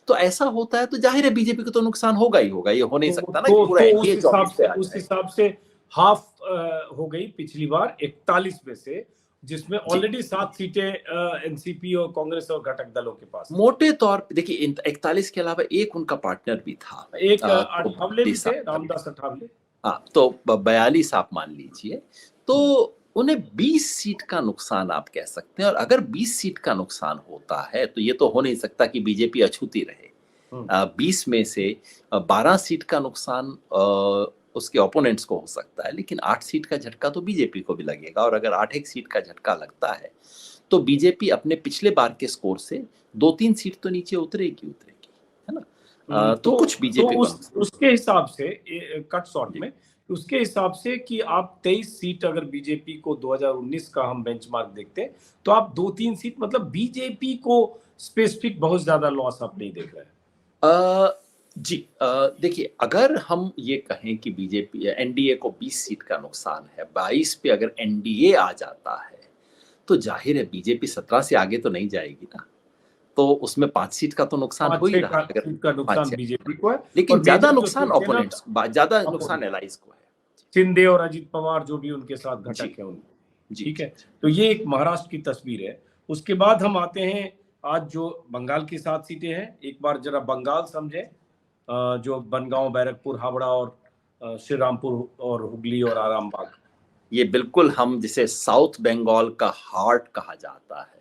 तो ऐसा होता है तो जाहिर है बीजेपी को तो नुकसान होगा ही होगा। ये हो नहीं सकता ना कि पूरा एनडीए 24 पे आ जाए। उस हिसाब से हाफ हो गई पिछली बार 41 में से, जिसमें ऑलरेडी 7 सीटें एनसीपी और कांग्रेस और घटक दलों के पास। मोटे तौर पे देखिए 41 के अलावा एक उनका पार्टनर भी था, एक अठावले भी थे, रामदास अठावले। हाँ, तो 42 आप मान लीजिए, तो उन्हें 20 सीट का नुकसान आप कह सकते हैं। और अगर 20 सीट का नुकसान होता है तो ये तो हो नहीं सकता कि बीजेपी अछूती रहे। 20 में से 12 सीट का नुकसान उसके ओपोनेंट्स को हो सकता है, लेकिन 8 सीट का झटका तो बीजेपी को भी लगेगा। और अगर 8-1 सीट का झटका लगता है तो बीजेपी अपने पिछले बार के स्कोर से 2-3 सीट तो नीचे उतरेगी, है ना। तो कुछ बीजेपी उसके हिसाब से कट शॉर्ट में उसके हिसाब से कि आप 23 सीट अगर बीजेपी को 2019 का हम बेंचमार्क देखते तो आप 2-3 सीट, मतलब बीजेपी को स्पेसिफिक बहुत ज्यादा लॉस आप नहीं देख रहे। जी देखिए, अगर हम ये कहें कि बीजेपी एनडीए को 20 सीट का नुकसान है, 22 पे अगर एनडीए आ जाता है तो जाहिर है बीजेपी 17 से आगे तो नहीं जाएगी ना। तो उसमें 5 सीट का तो नुकसान हो ही रहा है। अगर का नुकसान बीजेपी को है, लेकिन ज्यादा नुकसान ओपोनेंट्स, ज्यादा नुकसान एलाइज को है। शिंदे और अजीत पवार जो भी उनके साथ घटक है उनके, ठीक है। तो ये एक महाराष्ट्र की तस्वीर है। उसके बाद हम आते हैं आज जो बंगाल की 7 सीटें हैं। एक बार जरा बंगाल समझे, जो बनगांव, बैरकपुर, हावड़ा और श्री रामपुर और हुगली और आरामबाग। ये बिल्कुल हम जिसे साउथ बंगाल का हार्ट कहा जाता है,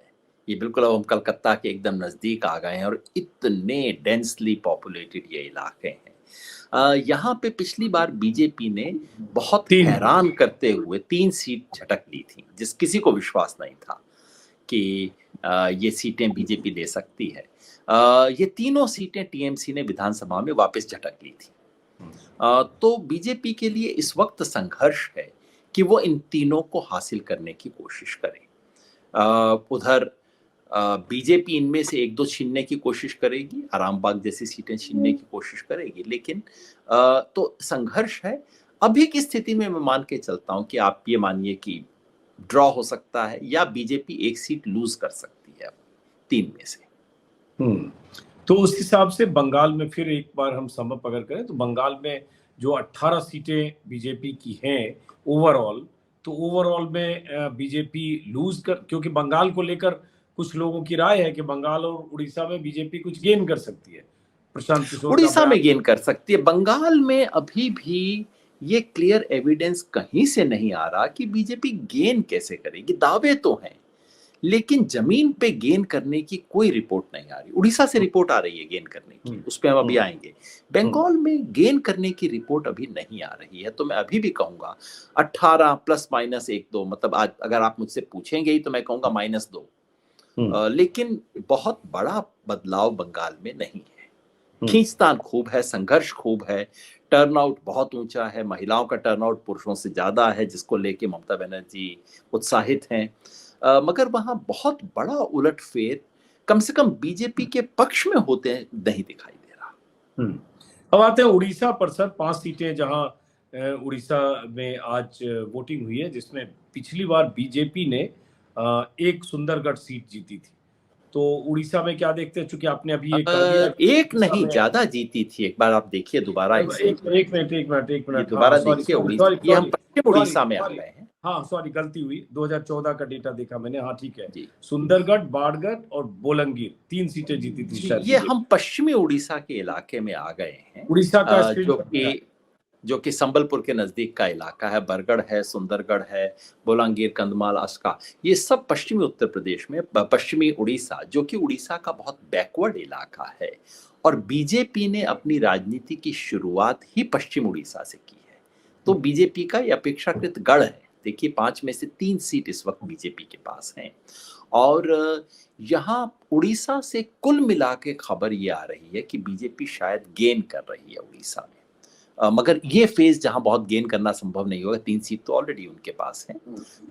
ये बिल्कुल अब हम कलकत्ता के एकदम नजदीक आ गए हैं और इतने डेंसली पॉपुलेटेड ये इलाके हैं। यहाँ पे पिछली बार बीजेपी ने बहुत हैरान करते हुए 3 सीट झटक ली थी, जिस किसी को विश्वास नहीं था कि ये सीटें बीजेपी ले सकती है। ये तीनों सीटें टीएमसी ने विधानसभा में वापस झटक ली थी। तो बीजेपी के लिए इस वक्त संघर्ष है कि वो इन तीनों को हासिल करने की कोशिश करे। उधर बीजेपी इनमें से 1-2 छीनने की कोशिश करेगी, आरामबाग जैसी सीटें छीनने की कोशिश करेगी, लेकिन तो संघर्ष है। अभी की स्थिति में मैं मान के चलता हूं कि आप ये मानिए कि ड्रॉ हो सकता है या बीजेपी 1 सीट लूज कर सकती है 3 में से। तो उस हिसाब से बंगाल में फिर एक बार हम समअप अगर करें तो बंगाल में जो 18 सीटें बीजेपी की हैं ओवरऑल, तो ओवरऑल में बीजेपी लूज कर, क्योंकि बंगाल को लेकर कुछ लोगों की राय है कि बंगाल और उड़ीसा में बीजेपी कुछ गेन कर सकती है। प्रशांत किशोर उड़ीसा में गेन कर सकती है। बंगाल में अभी भी ये क्लियर एविडेंस कहीं से नहीं आ रहा कि बीजेपी गेन कैसे करेगी। दावे तो हैं लेकिन जमीन पे गेन करने की कोई रिपोर्ट नहीं आ रही। उड़ीसा से रिपोर्ट आ रही है गेन करने की, उस पर हम अभी आएंगे। बंगाल में गेन करने की रिपोर्ट अभी नहीं आ रही है। तो मैं अभी भी कहूंगा 18 ± 1-2, मतलब आज अगर आप मुझसे पूछेंगे ही तो मैं कहूंगा -2। लेकिन बहुत बड़ा बदलाव बंगाल में नहीं है। खींचतान खूब है, संघर्ष खूब है, टर्नआउट बहुत ऊंचा है, महिलाओं का टर्नआउट पुरुषों से ज्यादा है, जिसको लेके ममता बनर्जी उत्साहित हैं। मगर वहां बहुत बड़ा उलटफेर कम से कम बीजेपी के पक्ष में होते नहीं दिखाई दे रहा। अब आते हैं उड़ीसा पर सर। 5 सीटें जहां उड़ीसा में आज वोटिंग हुई है, जिसमें पिछली बार बीजेपी ने एक सुंदरगढ़ सीट जीती थी। तो उड़ीसा में क्या देखते हैं, चूंकि आपने अभी ये कर दिया, एक नहीं ज्यादा जीती थी। एक बार आप देखिए दोबारा, एक मिनट, दोबारा देखिए उड़ीसा, ये हम पश्चिम उड़ीसा में आ गए हैं। हाँ सॉरी, गलती हुई, 2014 का डेटा देखा मैंने। हाँ ठीक है, जी। सुंदरगढ़, बाड़गढ़ और बोलंगीर 3 सीटें जीती थी शायद। ये हम पश्चिमी उड़ीसा के इलाके में आ गए हैं। उड़ीसा का जो कि संबलपुर के नजदीक का इलाका है। बरगढ़ है, सुंदरगढ़ है, बोलांगीर, कंधमाल, अस्का, ये सब पश्चिमी उत्तर प्रदेश में, पश्चिमी उड़ीसा, जो कि उड़ीसा का बहुत बैकवर्ड इलाका है। और बीजेपी ने अपनी राजनीति की शुरुआत ही पश्चिम उड़ीसा से की है। तो बीजेपी का ये अपेक्षाकृत गढ़ है। देखिए 5 में से 3 सीट इस वक्त बीजेपी के पास हैं। और यहाँ उड़ीसा से कुल मिला के खबर ये आ रही है कि बीजेपी शायद गेन कर रही है उड़ीसा में। मगर ये फेज जहां बहुत गेन करना संभव नहीं होगा। 3 सीट तो ऑलरेडी उनके पास है,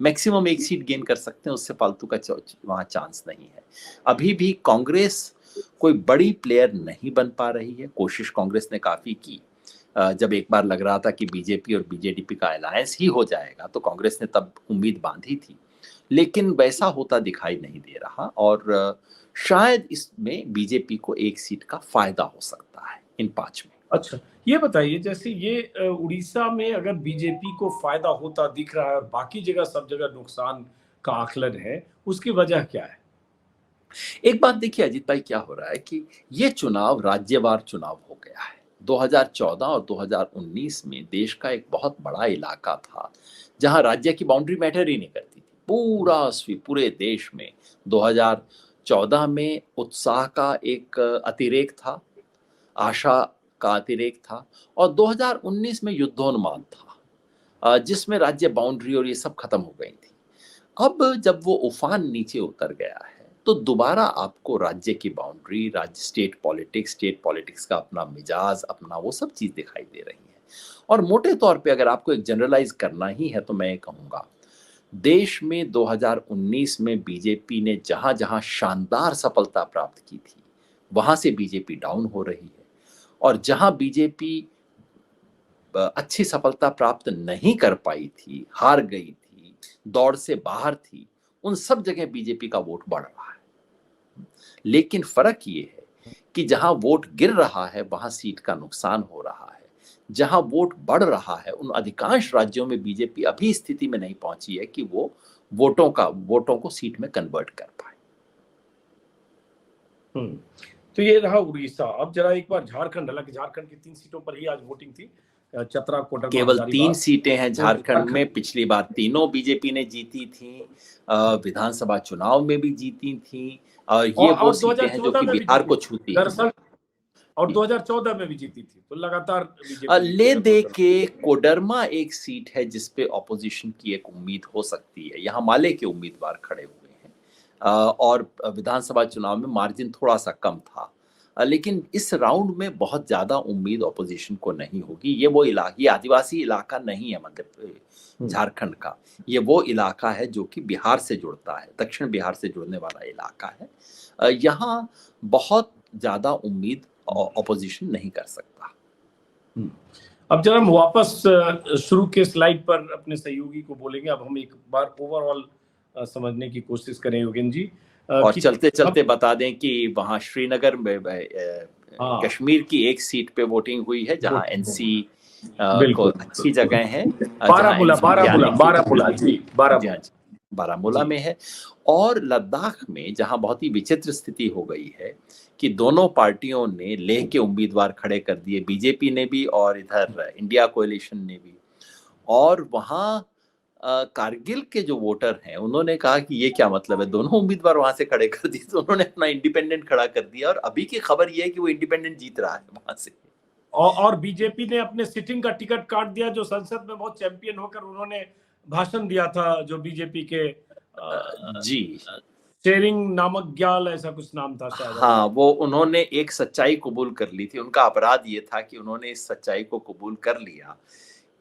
मैक्सिमम 1 सीट गेन कर सकते हैं, उससे फालतू का वहां चांस नहीं है। अभी भी कांग्रेस कोई बड़ी प्लेयर नहीं बन पा रही है। कोशिश कांग्रेस ने काफी की। जब एक बार लग रहा था कि बीजेपी और बीजेडी का अलायंस ही हो जाएगा, तो कांग्रेस ने तब उम्मीद बांधी थी, लेकिन वैसा होता दिखाई नहीं दे रहा। और शायद इसमें बीजेपी को 1 सीट का फायदा हो सकता है इन 5 में। अच्छा, ये बताइए, जैसे ये उड़ीसा में अगर बीजेपी को फायदा होता दिख रहा है और बाकी जगह सब जगह नुकसान का आकलन है, उसकी वजह क्या है? एक बात देखिए अजीत भाई, क्या हो रहा है कि ये चुनाव राज्यवार चुनाव हो गया है। 2014 और 2019 में देश का एक बहुत बड़ा इलाका था जहां राज्य की बाउंड्री मैटर ही नहीं करती थी। पूरे देश में 2014 में उत्साह का एक अतिरेक था, आशा का अतिरेक था, और 2019 में युद्धोन्माद था, जिसमें राज्य बाउंड्री और ये सब खत्म हो गई थी। अब जब वो उफान नीचे उतर गया है, तो दोबारा आपको राज्य की बाउंड्री, राज्य स्टेट पॉलिटिक्स का अपना मिजाज, अपना वो सब चीज दिखाई दे रही है। और मोटे तौर पे अगर आपको एक जनरलाइज करना ही है, तो मैं ये कहूँगा, देश में 2019 में बीजेपी ने जहां जहां शानदार सफलता प्राप्त की थी, वहां से बीजेपी डाउन हो रही है। और जहां बीजेपी अच्छी सफलता प्राप्त नहीं कर पाई थी, हार गई थी, दौड़ से बाहर थी, उन सब जगह बीजेपी का वोट बढ़ रहा है। लेकिन फर्क ये है कि जहां वोट गिर रहा है, वहां सीट का नुकसान हो रहा है। जहां वोट बढ़ रहा है, उन अधिकांश राज्यों में बीजेपी अभी स्थिति में नहीं पहुंची है कि वो वोटों को सीट में कन्वर्ट कर पाए। तो ये रहा उड़ीसा। अब जरा एक बार झारखंड, हालांकि झारखंड की 3 सीटों पर ही आज वोटिंग थी। चतरा, कोडरमा, केवल 3 सीटें हैं झारखंड में। पिछली बार तीनों बीजेपी ने जीती थी, विधानसभा चुनाव में भी जीती थी। ये वो सीटें हैं जो कि बिहार को छूती है। और 2014 में भी जीती थी, तो लगातार ले दे के कोडरमा एक सीट है जिसपे ऑपोजिशन की एक उम्मीद हो सकती है। यहाँ माले के उम्मीदवार खड़े हुए हैं, और विधानसभा चुनाव में मार्जिन थोड़ा सा कम था। लेकिन इस राउंड में बहुत ज्यादा उम्मीद ऑपोजिशन को नहीं होगी। ये आदिवासी इलाका नहीं है मध्य झारखंड का। ये वो इलाका है जो कि बिहार से जुड़ता है, दक्षिण बिहार से जुड़ने वाला इलाका है। यहाँ बहुत ज्यादा उम्मीद ऑपोजिशन नहीं कर सकता। अब जरा हम वापस शुरू के स्लाइड पर अपने सहयोगी को बोलेंगे। अब हम एक बार ओवरऑल समझने की कोशिश करें योगेंद्र जी। और चलते चलते बता दें कि वहां श्रीनगर में कश्मीर की एक सीट पे वोटिंग हुई है, जहां एनसी को अच्छी जगह है। बारामूला में है। और लद्दाख में जहां बहुत ही विचित्र स्थिति हो गई है कि दोनों पार्टियों ने लेह के उम्मीदवार खड़े कर दिए, बीजेपी ने भी और इधर इंडिया कोएलिशन ने भी। और वहां कारगिल के जो वोटर हैं, उन्होंने कहा कि ये क्या मतलब है, दोनों उम्मीदवार वहां से खड़े कर दिए, तो उन्होंने अपना इंडिपेंडेंट खड़ा कर दिया। और अभी की खबर ये है कि वो इंडिपेंडेंट जीत रहा है वहां से। और बीजेपी ने अपने सिटिंग का टिकट काट दिया, जो संसद में बहुत चैंपियन होकर उन्होंने भाषण दिया था, जो बीजेपी के जी शेरिंग नामक ग्याल, ऐसा कुछ नाम था शायद। हाँ, वो उन्होंने एक सच्चाई कबूल कर ली थी। उनका अपराध ये था कि उन्होंने इस सच्चाई को कबूल कर लिया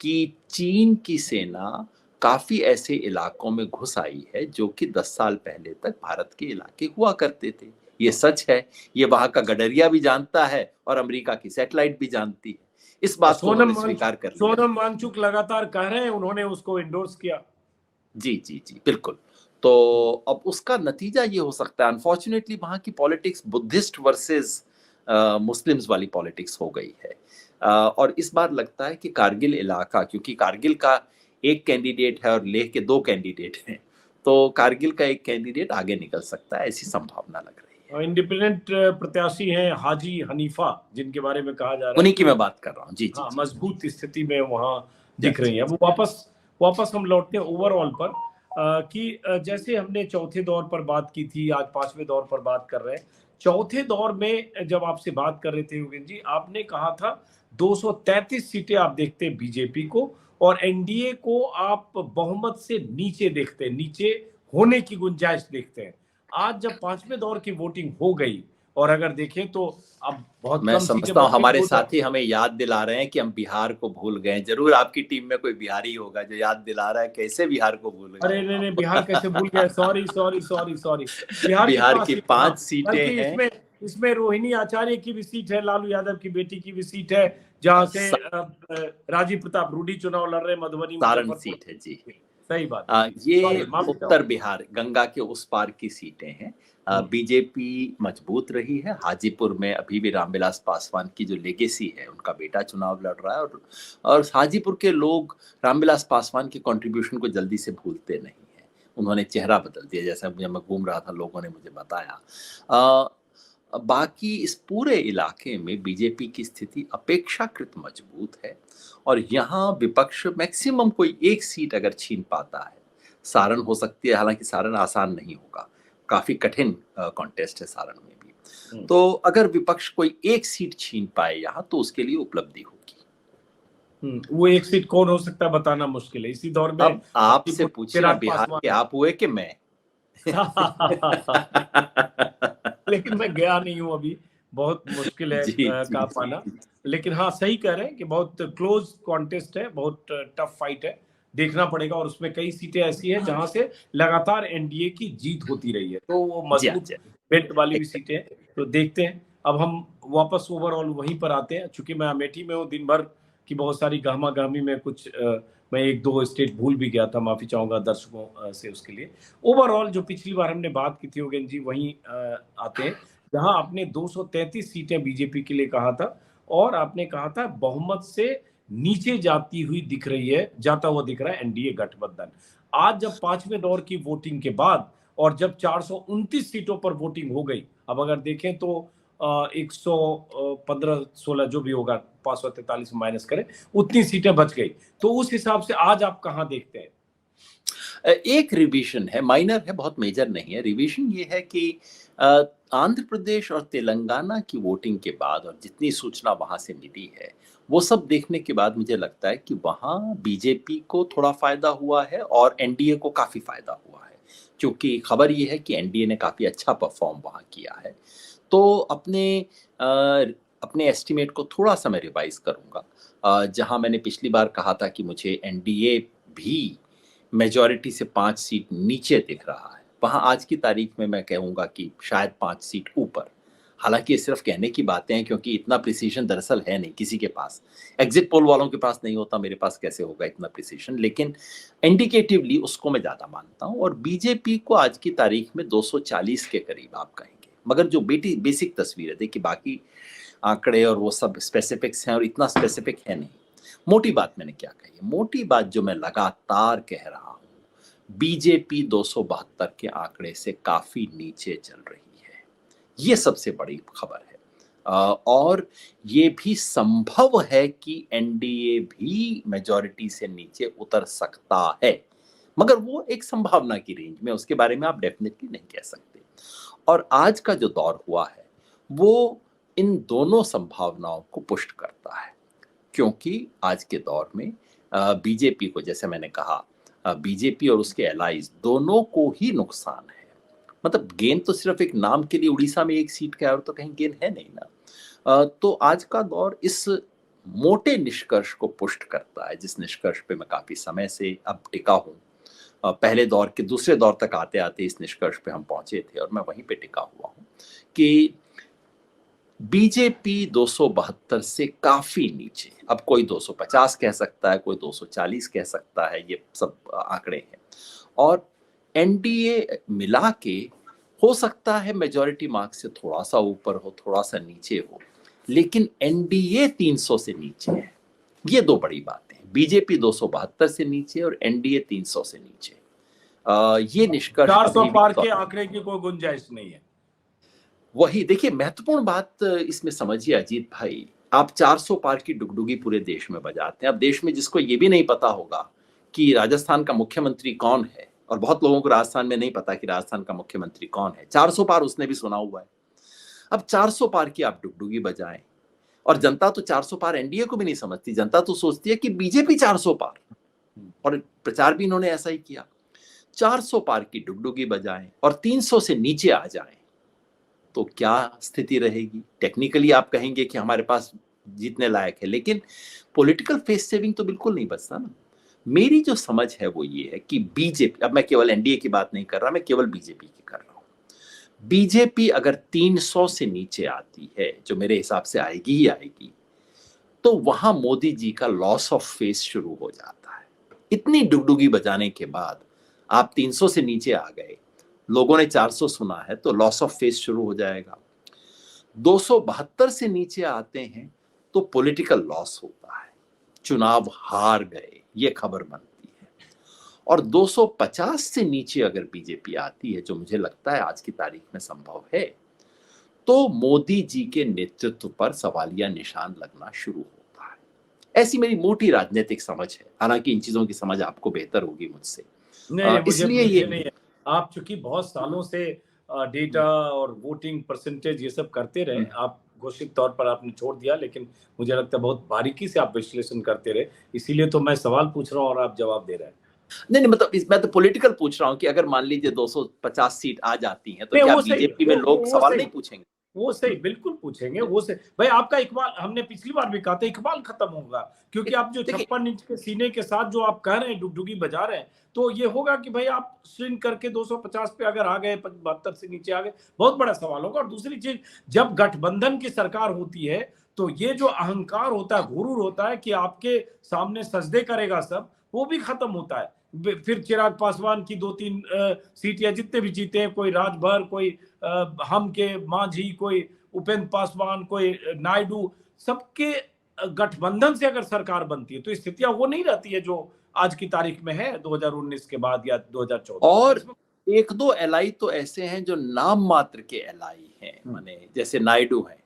कि चीन की सेना काफी ऐसे इलाकों में घुस आई है जो कि 10 साल पहले तक भारत के इलाके हुआ करते थे। ये सच है, ये वहां का गडरिया भी जानता है और अमेरिका की सैटेलाइट भी जानती है। इस बात को उन्होंने स्वीकार कर लिया। सोनम वांगचुक लगातार कह रहे हैं, उन्होंने उसको इंडोर्स किया। जी जी जी, बिल्कुल। तो अब उसका नतीजा ये हो सकता है, अनफॉर्चुनेटली वहाँ की पॉलिटिक्स बुद्धिस्ट वर्सेस मुस्लिम्स वाली पॉलिटिक्स हो गई है। और इस बार लगता है कि कारगिल इलाका, क्योंकि कारगिल का एक कैंडिडेट है और लेह के 2 कैंडिडेट हैं, तो कारगिल का एक कैंडिडेट आगे निकल सकता है, ऐसी संभावना लग रही है। इंडिपेंडेंट प्रत्याशी हैं हाजी हनीफा, जिनके बारे में कहा जा रहा है उन्हीं कि की मैं बात कर रहा हूँ। जी जी हाँ, जी मजबूत स्थिति में वहां जी दिख रही है। अब वापस हम लौटते हैं ओवरऑल पर, कि जैसे हमने चौथे दौर पर बात की थी, आज पांचवें दौर पर बात कर रहे हैं। चौथे दौर में जब आपसे बात कर रहे थे योगेंद्र जी, आपने कहा था 233 सीटें आप देखते हैं बीजेपी को, और एनडीए को आप बहुमत से नीचे देखते हैं, नीचे होने की गुंजाइश देखते हैं। आज जब पांचवें दौर की वोटिंग हो गई, और अगर देखें तो अब बहुत मैं कम सीटें समझता हूँ बच गई, हमारे 2000। साथी हमें याद दिला रहे हैं कि हम बिहार को भूल गए। जरूर आपकी टीम में कोई बिहारी होगा जो याद दिला रहा है, कैसे बिहार को भूल गए अरे नहीं नहीं, बिहार कैसे भूल गए, आप। Sorry sorry sorry sorry. Bihar की बिहार 5 की सीटें, हाँ। 5 सीटें बल्कि हैं। इसमें इसमें रोहिणी आचार्य की भी सीट है, लालू यादव की बेटी की भी सीट है, जहां से सा, राजीव प्रताप रूडी चुनाव लड़ रहे, मधुबनी सारण मुजफ्फरपुर। सीट है जी। सही बात। ये सॉरी, माफी उत्तर चाहूंगा। बिहार, गंगा के उस पार की सीटें हैं। हम्म, बीजेपी मजबूत रही है। हाजीपुर में अभी भी रामविलास पासवान की जो लेगेसी है, उनका बेटा चुनाव लड़ रहा है, और हाजीपुर के लोग रामविलास पासवान के कंट्रीब्यूशन को जल्दी से भूलते नहीं हैं। उन्होंने चेहरा बदल दिया, जैसा मुझे, मैं घूम रहा था, लोगों ने मुझे बताया। बाकी इस पूरे इलाके में बीजेपी की स्थिति अपेक्षाकृत मजबूत है, और यहाँ विपक्ष मैक्सिमम कोई एक सीट अगर छीन पाता है, सारण हो सकती है, हालांकि सारण आसान नहीं होगा, काफी कठिन कॉन्टेस्ट है सारण में भी। तो अगर विपक्ष कोई एक सीट छीन पाए यहाँ, तो उसके लिए उपलब्धि होगी। वो एक सीट कौन हो सकता है बताना मुश्किल है इसी दौर में। अब आपसे हाजीपुर पूछिए, चिराग अब बिहार के पासवान। आप हुए कि मैं? लेकिन मैं गया नहीं हूं अभी, बहुत मुश्किल है जी जी का जी पाना। जी। लेकिन हाँ, सही कह रहे हैं कि बहुत क्लोज कॉन्टेस्ट है, बहुत टफ फाइट है, देखना पड़ेगा। और उसमें कई सीटें ऐसी हैं जहां से लगातार एनडीए की जीत होती रही है, तो वो जी हाँ, मजबूत जी बेल्ट वाली भी हाँ। सीटें हैं। तो देखते हैं। अब हम वापस ओवरऑल वहीं पर आते हैं, चूंकि मैं अमेठी में हूँ, दिन भर की बहुत सारी गहमा गहमी में कुछ मैं एक दो स्टेट भूल भी गया था, माफी चाहूंगा दर्शकों से उसके लिए। ओवरऑल जो पिछली बार हमने बात की थी योगेंद्र जी, वहीं आते हैं जहां आपने 233 सीटें बीजेपी के लिए कहा था, और आपने कहा था बहुमत से नीचे जाती हुई दिख रही है, जाता हुआ दिख रहा है एनडीए गठबंधन। आज जब पांचवें दौर की वोटिंग के बाद, और जब 429 सीटों पर वोटिंग हो गई, अब अगर देखें तो 115-16 जो भी होगा, 543 माइनस करें, उतनी सीटें बच गई। तो उस हिसाब से आज आप कहां देखते हैं? एक रिवीजन है, माइनर है, बहुत मेजर नहीं है। रिवीजन ये है कि आंध्र प्रदेश और तेलंगाना की वोटिंग के बाद, और जितनी सूचना वहां से मिली है, वो सब देखने के बाद मुझे लगता है कि वहां बीजेपी को थोड़ा फायदा हुआ है और एनडीए को काफी फायदा हुआ है, क्योंकि खबर ये है कि एनडीए ने काफी अच्छा परफॉर्म वहां किया है। तो अ, अपने एस्टिमेट को थोड़ा सा मैं रिवाइज करूंगा। जहां मैंने पिछली बार कहा था कि मुझे एनडीए भी मेजॉरिटी से 5 सीट नीचे दिख रहा है, वहां आज की तारीख में मैं कहूंगा कि शायद 5 सीट ऊपर। हालांकि ये सिर्फ कहने की बातें हैं, क्योंकि इतना प्रिसीजन दरअसल है नहीं किसी के पास। एग्जिट पोल वालों के पास नहीं होता, मेरे पास कैसे होगा इतना प्रिसीजन, लेकिन इंडिकेटिवली उसको मैं ज्यादा मानता हूं। और बीजेपी को आज की तारीख में 240 के करीब आप कहेंगे, मगर जो बेसिक तस्वीर है, देखिए बाकी आंकड़े और वो सब स्पेसिफिक्स हैं, और इतना स्पेसिफिक है नहीं। मोटी बात मैंने क्या कही है? मोटी बात जो मैं लगातार कह रहा हूं, बीजेपी 272 के आंकड़े से काफी नीचे चल रही है। ये सबसे बड़ी खबर है। और ये भी संभव है कि एनडीए भी मेजॉरिटी से नीचे उतर सकता है, मगर वो एक संभावना की रेंज में, उसके बारे में आप डेफिनेटली नहीं कह सकते। और आज का जो दौर हुआ है, वो इन दोनों संभावनाओं को पुष्ट करता है, क्योंकि आज के दौर में बीजेपी को, जैसे मैंने कहा, बीजेपी और उसके एलाइज दोनों को ही नुकसान है। मतलब गेन तो सिर्फ एक नाम के लिए उड़ीसा में एक सीट का है और तो कहीं गेन है नहीं ना। तो आज का दौर इस मोटे निष्कर्ष को पुष्ट करता है, जिस निष्कर्ष पे मैं काफी समय से अब टिका हूँ। पहले दौर के दूसरे दौर तक आते आते इस निष्कर्ष पे हम पहुंचे थे और मैं वहीं पे टिका हुआ हूँ कि बीजेपी 272 से काफी नीचे, अब कोई 250 कह सकता है, कोई 240 कह सकता है, ये सब आंकड़े हैं। और एनडीए मिला के हो सकता है मेजॉरिटी मार्क से थोड़ा सा ऊपर हो, थोड़ा सा नीचे हो, लेकिन एनडीए 300 से नीचे है। ये दो बड़ी बातें हैं, बीजेपी 272 से नीचे और एनडीए 300 से नीचे। ये निष्कर्ष 400 पार के आंकड़े की कोई गुंजाइश नहीं है। वही देखिए, महत्वपूर्ण बात इसमें समझिए अजीत भाई, आप 400 पार की डुगडुगी पूरे देश में बजाते हैं। अब देश में जिसको ये भी नहीं पता होगा कि राजस्थान का मुख्यमंत्री कौन है, और बहुत लोगों को राजस्थान में नहीं पता कि राजस्थान का मुख्यमंत्री कौन है, 400 पार उसने भी सुना हुआ है। अब 400 पार की आप डुगडुगी बजाएं, और जनता तो 400 पार एनडीए को भी नहीं समझती, जनता तो सोचती है कि बीजेपी 400 पार, और प्रचार भी इन्होंने ऐसा ही किया। 400 पार की डुगडुगी बजाएं और 300 से नीचे आ जाएं तो क्या स्थिति रहेगी? टेक्निकली आप कहेंगे कि हमारे पास जीतने लायक है, लेकिन पॉलिटिकल फेस सेविंग तो बिल्कुल नहीं बचता ना। मेरी जो समझ है वो ये है कि बीजेपी, अब मैं केवल एनडीए की बात नहीं कर रहा, मैं केवल बीजेपी की कर रहा हूं। बीजेपी अगर 300 से नीचे आती है, जो मेरे हिसाब से आएगी ही आएगी, तो वहां मोदी जी का लॉस ऑफ फेस शुरू हो जाता है। इतनी डुगडुगी बजाने के बाद आप 300 से नीचे आ गए, लोगों ने 400 सुना है, तो लॉस ऑफ फेस शुरू हो जाएगा। 272 से नीचे आते हैं तो पॉलिटिकल लॉस होता है, चुनाव हार गए, ये खबर बनती है। और 250 से नीचे अगर बीजेपी आती है, जो मुझे लगता है आज की तारीख में संभव है, तो मोदी जी के नेतृत्व पर सवालिया निशान लगना शुरू होता है। ऐसी मेरी मोटी राजनीतिक समझ है, हालांकि इन चीजों की समझ आपको बेहतर होगी मुझसे। नहीं, इसलिए मुझे ये नहीं है। आप चूंकि बहुत सालों से डेटा और वोटिंग परसेंटेज ये सब करते रहे, आप घोषित तौर पर आपने छोड़ दिया, लेकिन मुझे लगता है बहुत बारीकी से आप विश्लेषण करते रहे, इसीलिए तो मैं सवाल पूछ रहा हूँ और आप जवाब दे रहे हैं। नहीं मतलब मैं तो पॉलिटिकल पूछ रहा हूँ कि अगर मान लीजिए 250 सीट आ जाती हैं, तो नहीं, क्या वो सही, बीजेपी में लोग वो सवाल सही, नहीं पूछेंगे? वो सही, बिल्कुल पूछेंगे, वो सही। भाई आपका इकबाल, हमने पिछली बार भी कहा था, इकबाल खत्म होगा, क्योंकि आप जो देखिए 56 इंच के सीने के साथ जो आप कह रहे हैं, डुगडुगी बजा रहे हैं, तो ये होगा कि भाई आप स्विंग करके 250 पे अगर आ गए, 72 से नीचे आ गए, बहुत बड़ा सवाल होगा। और दूसरी चीज, जब गठबंधन की सरकार होती है, तो ये जो अहंकार होता है, गुरूर होता है कि आपके सामने सजदे करेगा सब, वो भी खत्म होता है। फिर चिराग पासवान की 2-3 सीट या जितने भी जीते हैं, कोई राजभर, कोई हम के मांझी, कोई उपेंद्र पासवान, कोई नायडू, सबके गठबंधन से अगर सरकार बनती है, तो स्थितियां वो नहीं रहती है जो आज की तारीख में है 2019 के बाद या 2014। और एक दो एलआई तो ऐसे हैं जो नाम मात्र के एलआई हैं, माने जैसे नायडू हैं,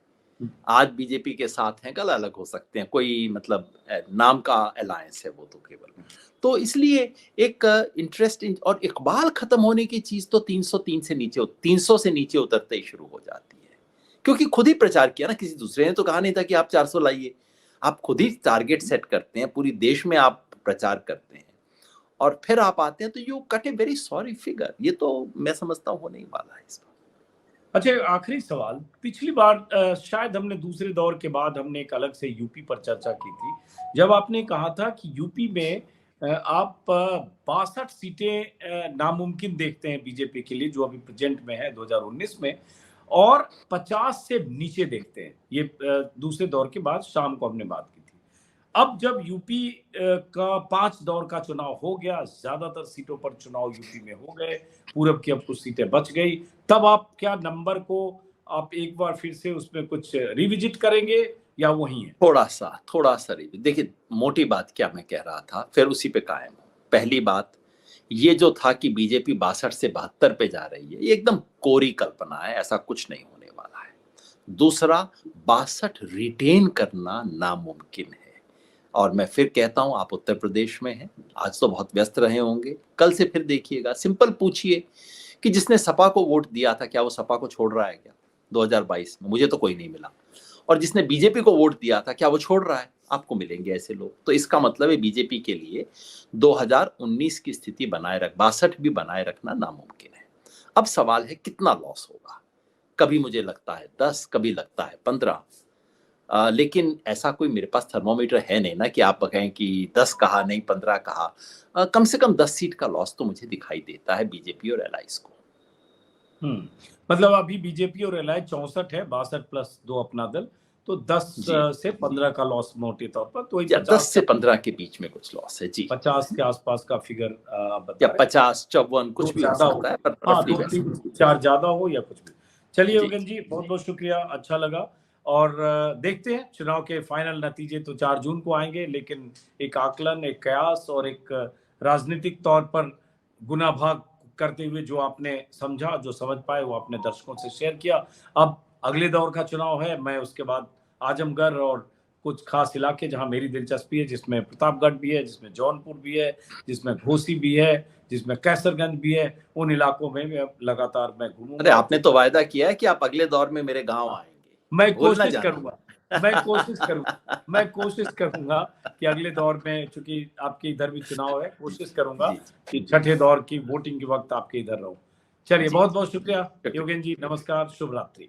आज बीजेपी के साथ हैं, कल अलग हो सकते हैं, कोई मतलब नाम का अलायंस है वो तो केवल। तो इसलिए एक इंटरेस्टिंग, और इकबाल खत्म होने की चीज तो 303 से नीचे, 300 से नीचे उतरते ही शुरू हो जाती है, क्योंकि खुद ही प्रचार किया ना, किसी दूसरे ने तो कहा नहीं था कि आप 400 लाइए। आप खुद ही टारगेट सेट करते हैं, पूरी देश में आप प्रचार करते हैं, और फिर आप आते हैं तो you cut a very sorry figure. ये तो मैं समझता हूँ होने ही वाला है इस बार। अच्छा, आखिरी सवाल, पिछली बार शायद हमने दूसरे दौर के बाद हमने एक अलग से यूपी पर चर्चा की थी, जब आपने कहा था कि यूपी में आप 62 सीटें नामुमकिन देखते हैं बीजेपी के लिए, जो अभी प्रेजेंट में है 2019 में, और 50 से नीचे देखते हैं। ये दूसरे दौर के बाद शाम को हमने बात की थी। अब जब यूपी का 5 दौर का चुनाव हो गया, ज्यादातर सीटों पर चुनाव यूपी में हो गए, पूरब की अब कुछ सीटें बच गई, तब आप क्या नंबर को आप एक बार फिर से उसमें कुछ रिविजिट करेंगे या वही है? थोड़ा सा रिविजिट। देखिए, मोटी बात क्या मैं कह रहा था, फिर उसी पे कायम हूं। पहली बात, ये जो था कि बीजेपी 62 से 72 पे जा रही है, ये एकदम कोरी कल्पना है, ऐसा कुछ नहीं होने वाला है। दूसरा, 62 रिटेन करना नामुमकिन है। और मैं फिर कहता हूं, आप उत्तर प्रदेश में हैं, आज तो बहुत व्यस्त रहे होंगे, कल से फिर देखिएगा, सिंपल पूछिए कि जिसने सपा को वोट दिया था, क्या वो सपा को छोड़ रहा है क्या 2022 में? मुझे तो कोई नहीं मिला। और जिसने बीजेपी को वोट दिया था, क्या वो छोड़ रहा है? आपको मिलेंगे ऐसे लोग। तो इसका मतलब है बीजेपी के लिए 2019 की स्थिति बनाए 62 भी बनाए रखना नामुमकिन है। अब सवाल है कितना लॉस होगा। कभी मुझे लगता है 10, कभी लगता है 15, लेकिन ऐसा कोई मेरे पास थर्मोमीटर है नहीं ना कि आप कहें कि 10 कहा नहीं 15 कहा। कम से कम 10 सीट का लॉस तो मुझे दिखाई देता है बीजेपी और एलाइज को। मतलब अभी बीजेपी और एलाइज 64 है, 62 प्लस 2 अपना दल, तो 10 से 15 का लॉस मोटे तौर पर, तो 10 से 15 के बीच में कुछ लॉस है जी। 50 के आसपास का फिगर या 50, 54 कुछ भी हो सकता है, पर हाँ, रफली 2-3-4 ज्यादा हो या कुछ भी। चलिए जी। योगेन जी, बहुत बहुत शुक्रिया, अच्छा लगा। और देखते हैं चुनाव के फाइनल नतीजे तो 4 जून को आएंगे, लेकिन एक आकलन, एक कयास और एक राजनीतिक तौर पर गुना भाग करते हुए जो आपने समझा, जो समझ पाए, वो अपने दर्शकों से शेयर किया। अब अगले दौर का चुनाव है, मैं उसके बाद आजमगढ़ और कुछ खास इलाके जहां मेरी दिलचस्पी है, जिसमें प्रतापगढ़ भी है, जिसमें जौनपुर भी है, जिसमें घोसी भी है, जिसमें कैसरगंज भी है, उन इलाकों में लगातार मैं घूमूंगा। अरे आपने तो वायदा किया है कि आप अगले दौर में मेरे गांव आएंगे। मैं भूल ना कोशिश जाना। करूंगा, मैं कोशिश करूंगा कि अगले दौर में, चूंकि आपके इधर भी चुनाव है, कोशिश करूंगा जी। कि छठे दौर की वोटिंग के वक्त आपके इधर रहूं। चलिए, जी। बहुत बहुत शुक्रिया योगेन जी, नमस्कार, शुभ रात्रि।